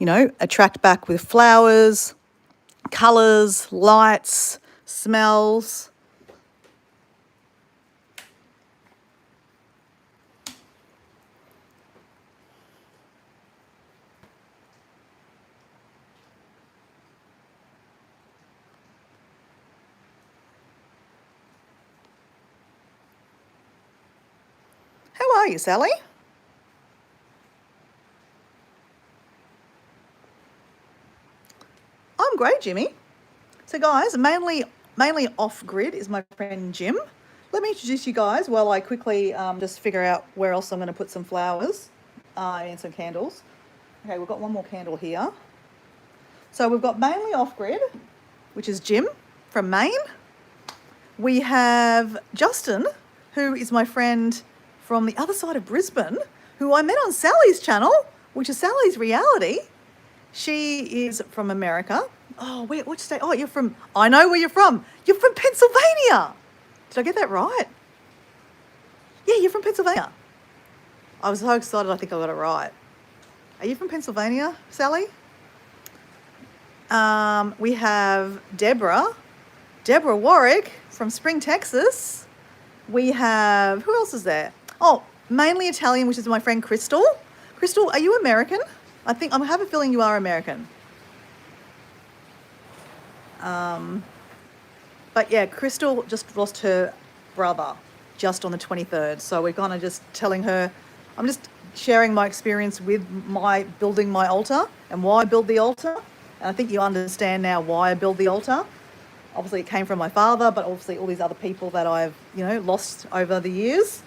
you know, attract back with flowers, colours, lights, smells. How are you, Sally? I'm great, Jimmy. So guys, mainly off-grid is my friend Jim. Let me introduce you guys while I quickly just figure out where else I'm going to put some flowers and some candles. Okay, we've got one more candle here. So we've got mainly off-grid, which is Jim from Maine. We have Justin, who is my friend from the other side of Brisbane, who I met on Sally's channel, which is Sally's Reality. She is from America. Oh, which state? Oh, you're from, I know where you're from. You're from Pennsylvania. Did I get that right? Yeah, you're from Pennsylvania. I was so excited, I think I got it right. Are you from Pennsylvania, Sally? We have Deborah Warwick from Spring, Texas. We have, who else is there? Oh, mainly Italian, which is my friend Crystal. Crystal, are you American? I have a feeling you are American. But yeah, Crystal just lost her brother just on the 23rd. So we're kind of just telling her, I'm just sharing my experience with my building my altar and why I build the altar. And I think you understand now why I build the altar. Obviously it came from my father, but obviously all these other people that I've, you know, lost over the years,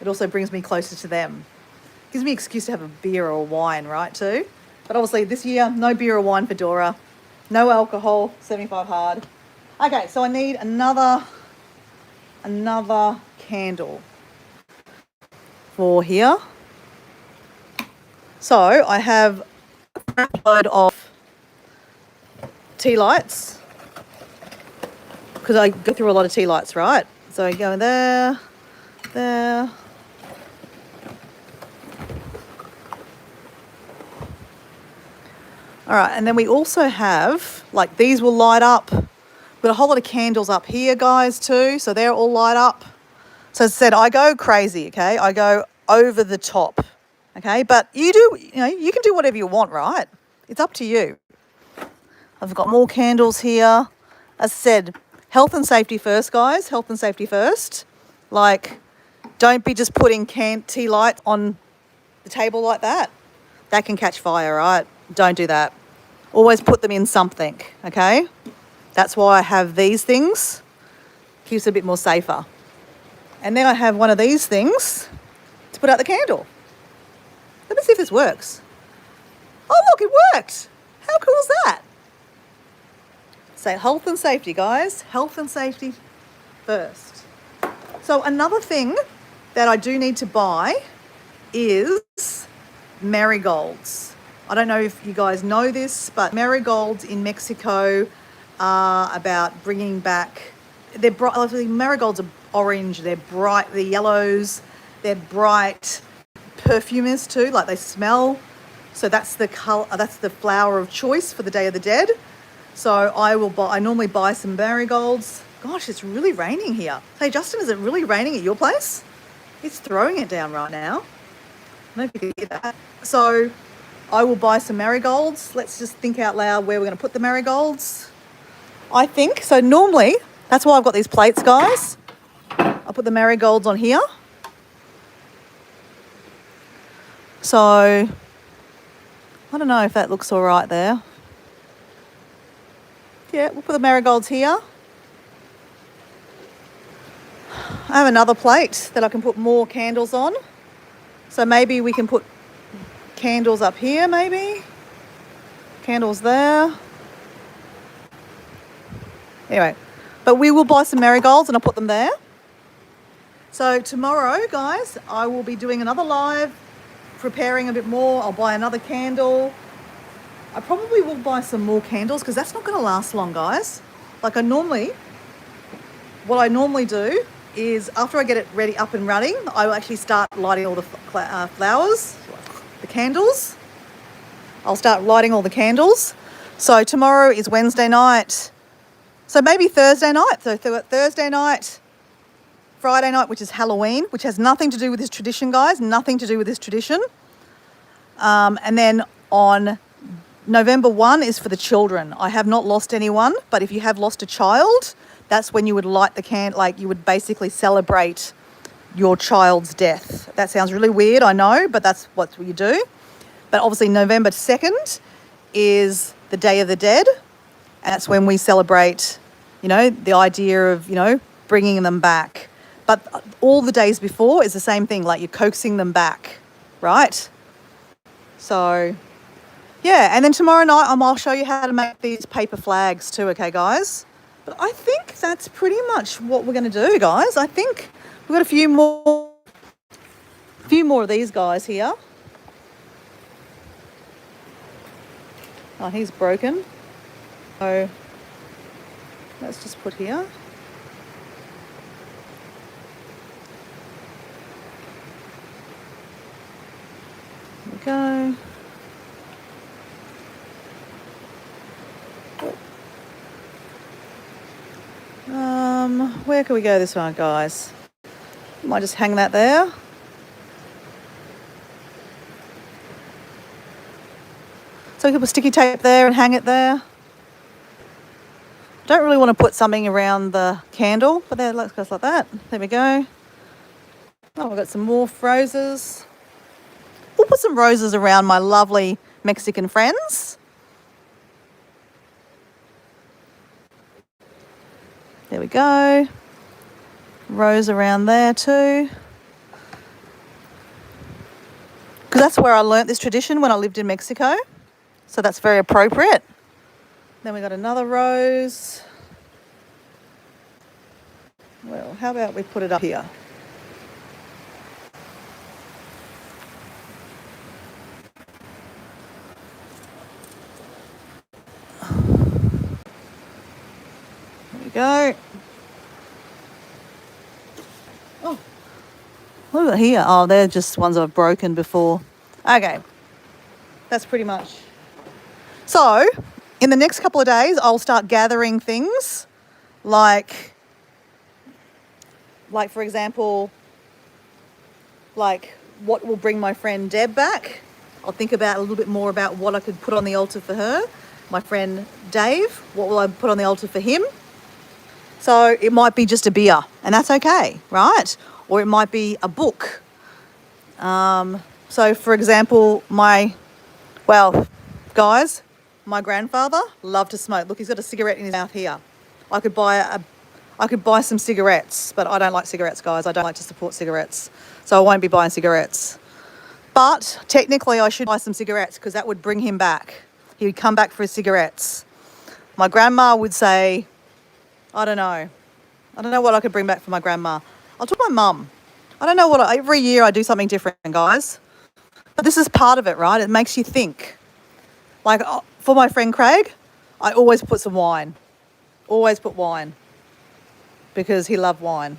it also brings me closer to them. Gives me an excuse to have a beer or a wine, right, too? But obviously this year, no beer or wine for Dora. No alcohol, 75 hard. Okay, so I need another candle for here. So I have a load of tea lights because I go through a lot of tea lights, right? So I go there. All right, and then we also have, like, these will light up. We've got a whole lot of candles up here, guys, too, so they're all light up. So as I said, I go crazy, okay? I go over the top, okay? But you can do whatever you want, right? It's up to you. I've got more candles here. As I said, health and safety first, guys. Health and safety first. Like, don't be just putting tea light on the table like that. That can catch fire, right? Don't do that. Always put them in something, okay? That's why I have these things. Keeps it a bit more safer. And then I have one of these things to put out the candle. Let me see if this works. Oh, look, it worked. How cool is that? So health and safety, guys. Health and safety first. So another thing that I do need to buy is marigolds. I don't know if you guys know this, but marigolds in Mexico are about bringing back, they're bright, marigolds are orange, they're bright, they're yellows, they're bright, perfumers too, like they smell. So that's the color, that's the flower of choice for the Day of the Dead. So I normally buy some marigolds. Gosh, it's really raining here. Hey Justin, is it really raining at your place? It's throwing it down right now. I don't know if you can hear that. So I will buy some marigolds. Let's just think out loud where we're going to put the marigolds. I think, so normally, that's why I've got these plates, guys. I'll put the marigolds on here. So, I don't know if that looks all right there. Yeah, we'll put the marigolds here. I have another plate that I can put more candles on. So maybe we can put candles up here, maybe. Candles there. Anyway, but we will buy some marigolds and I'll put them there. So tomorrow, guys, I will be doing another live, preparing a bit more. I'll buy another candle. I probably will buy some more candles because that's not going to last long, guys. Like what I normally do is after I get it ready up and running, I will actually start lighting all the flowers, the candles. I'll start lighting all the candles. So tomorrow is Wednesday night. So maybe Thursday night. So Thursday night, Friday night, which is Halloween, which has nothing to do with this tradition, guys. Nothing to do with this tradition. And then on November 1 is for the children. I have not lost anyone, but if you have lost a child, that's when you would light the candle, like you would basically celebrate your child's death. That sounds really weird, I know, but that's what you do. But obviously November 2nd is the Day of the Dead. And that's when we celebrate, the idea of, bringing them back. But all the days before is the same thing, like you're coaxing them back, right? So, yeah. And then tomorrow night I'll show you how to make these paper flags too, okay, guys? But I think that's pretty much what we're going to do, guys. I think we've got a few more of these guys here. Oh, he's broken. So let's just put here. There we go. Where can we go this one, guys? Might just hang that there. So we can put sticky tape there and hang it there. Don't really want to put something around the candle, but there, let's go like that. There we go. Oh, we've got some more roses. We'll put some roses around my lovely Mexican friends. There we go. Rose around there too. Because that's where I learnt this tradition when I lived in Mexico. So that's very appropriate. Then we got another rose. Well, how about we put it up here? There we go. Oh, look at here. Oh, they're just ones I've broken before. Okay, that's pretty much. So, in the next couple of days, I'll start gathering things like for example, like what will bring my friend Deb back. I'll think about a little bit more about what I could put on the altar for her. My friend Dave, what will I put on the altar for him? So it might be just a beer, and that's okay, right? Or it might be a book. So for example, guys, my grandfather loved to smoke. Look, he's got a cigarette in his mouth here. I could buy some cigarettes, but I don't like cigarettes, guys. I don't like to support cigarettes. So I won't be buying cigarettes. But technically I should buy some cigarettes because that would bring him back. He would come back for his cigarettes. My grandma would say, I don't know what I could bring back for my grandma. I'll talk to my mum. I don't know every year I do something different, guys. But this is part of it, right? It makes you think. Like for my friend Craig, I always put some wine. Always put wine. Because he loved wine.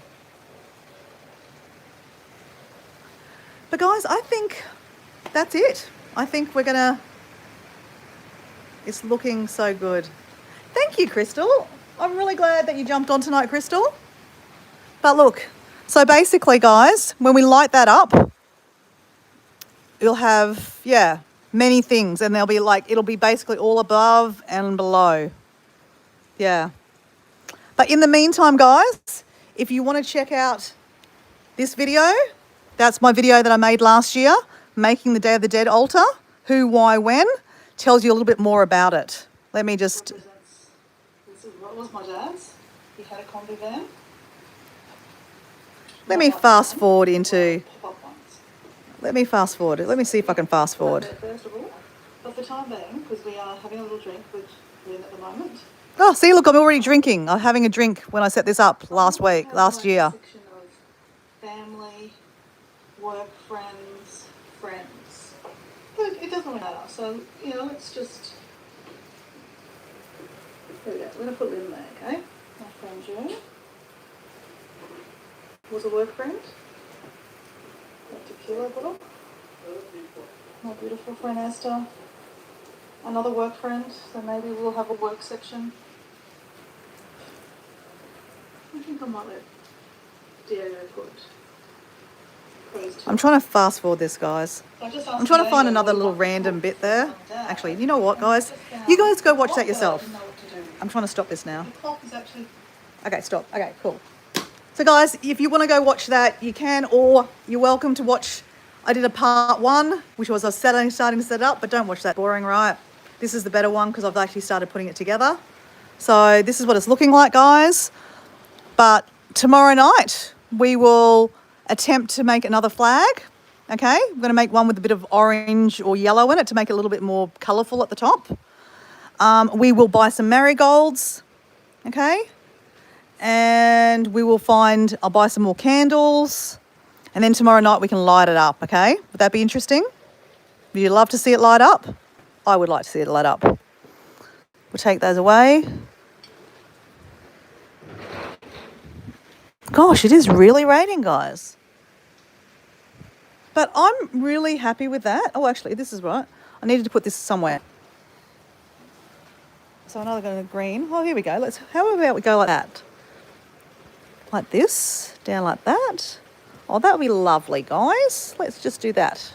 But guys, I think that's it. I think it's looking so good. Thank you, Crystal. I'm really glad that you jumped on tonight, Crystal. But look, so basically, guys, when we light that up, you'll have, many things. And it'll be basically all above and below. Yeah. But in the meantime, guys, if you want to check out this video, that's my video that I made last year, making the Day of the Dead altar, who, why, when, tells you a little bit more about it. Let me just... Well, it was my dad's. He had a combi van. Let me fast forward into... Pop-up ones. Let me fast forward. Let me see if I can fast forward. First of all, but for the time being, because we are having a little drink with Lynn at the moment. Oh, see, look, I'm already drinking. I'm having a drink when I set this up last year. A section of family, work, friends. But it doesn't really matter. So, you know, it's just... There we go. We're going to put Lynn there, okay? My friend June was a work friend. A tequila bottle. My beautiful friend Esther. Another work friend, so maybe we'll have a work section. I think I might let Diego put. I'm trying to fast forward this, guys. I'm trying to find another little random bit there. Actually, you know what, guys? You guys go watch that yourself. I'm trying to stop this now. Okay, stop. Okay, cool. So, guys, if you want to go watch that, you can, or you're welcome to watch. I did a part 1, which was I was starting to set it up, but don't watch that. Boring, right? This is the better one because I've actually started putting it together. So this is what it's looking like, guys. But tomorrow night, we will attempt to make another flag. Okay, I'm going to make one with a bit of orange or yellow in it to make it a little bit more colourful at the top. We will buy some marigolds. Okay. And we will I'll buy some more candles. And then tomorrow night we can light it up, okay? Would that be interesting? Would you love to see it light up? I would like to see it light up. We'll take those away. Gosh, it is really raining, guys. But I'm really happy with that. Oh, actually, this is right. I needed to put this somewhere. So another going to green. Oh, here we go. How about we go like that? Like this, down like that. Oh, that would be lovely, guys. Let's just do that.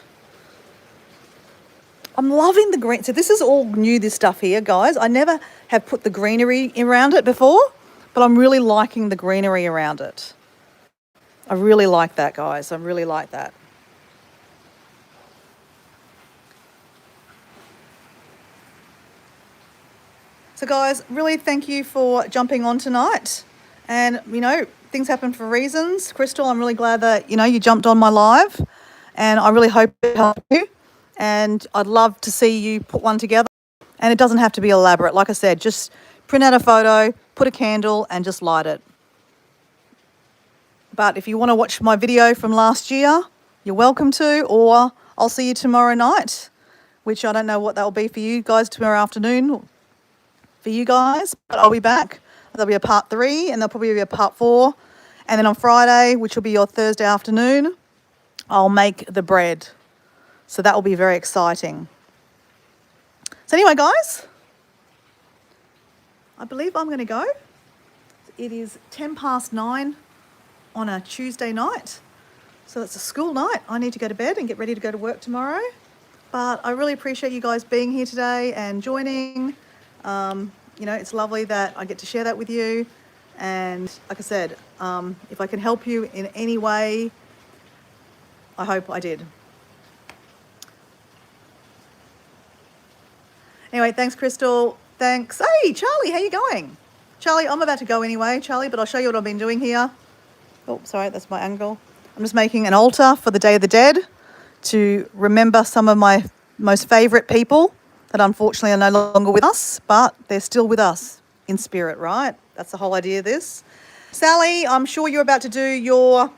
I'm loving the green. So this is all new, this stuff here, guys. I never have put the greenery around it before, but I'm really liking the greenery around it. I really like that, guys. I really like that. So, guys, really thank you for jumping on tonight. And, you know, things happen for reasons. Crystal, I'm really glad that, you know, you jumped on my live. And I really hope it helped you. And I'd love to see you put one together. And it doesn't have to be elaborate. Like I said, just print out a photo, put a candle, and just light it. But if you want to watch my video from last year, you're welcome to. Or I'll see you tomorrow night, which I don't know what that will be for you guys tomorrow afternoon. For you guys, but I'll be back. There'll be a part 3 and there'll probably be a part 4. And then on Friday, which will be your Thursday afternoon, I'll make the bread. So that will be very exciting. So anyway, guys, I believe I'm going to go. It is 9:10 on a Tuesday night. So it's a school night. I need to go to bed and get ready to go to work tomorrow. But I really appreciate you guys being here today and joining. You know, it's lovely that I get to share that with you. And like I said, if I can help you in any way, I hope I did. Anyway, thanks, Crystal. Thanks. Hey, Charlie, how you going? Charlie, I'm about to go anyway, Charlie, but I'll show you what I've been doing here. Oh, sorry, that's my angle. I'm just making an altar for the Day of the Dead to remember some of my most favourite people that unfortunately are no longer with us, but they're still with us in spirit, right? That's the whole idea of this. Sally, I'm sure you're about to do your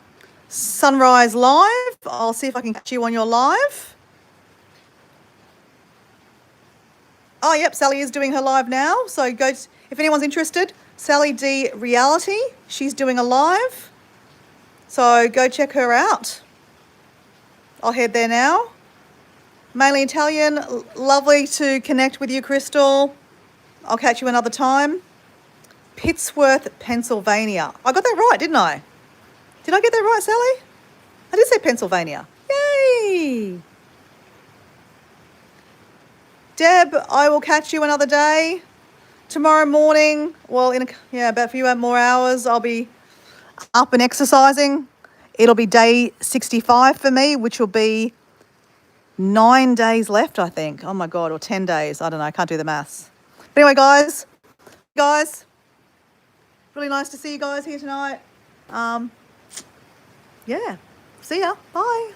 sunrise live. I'll see if I can catch you on your live. Oh, yep, Sally is doing her live now. So go, if anyone's interested, Sally D Reality, she's doing a live. So go check her out. I'll head there now. Mainly Italian, lovely to connect with you, Crystal. I'll catch you another time. Pittsworth, Pennsylvania. I got that right, didn't I? Did I get that right, Sally? I did say Pennsylvania. Yay! Deb, I will catch you another day. Tomorrow morning, well, in about a few more hours, I'll be up and exercising. It'll be day 65 for me, which will be 9 days left, I think. Oh my God, or 10 days. I don't know. I can't do the maths. But anyway, guys, Really nice to see you guys here tonight. Yeah, see ya. Bye.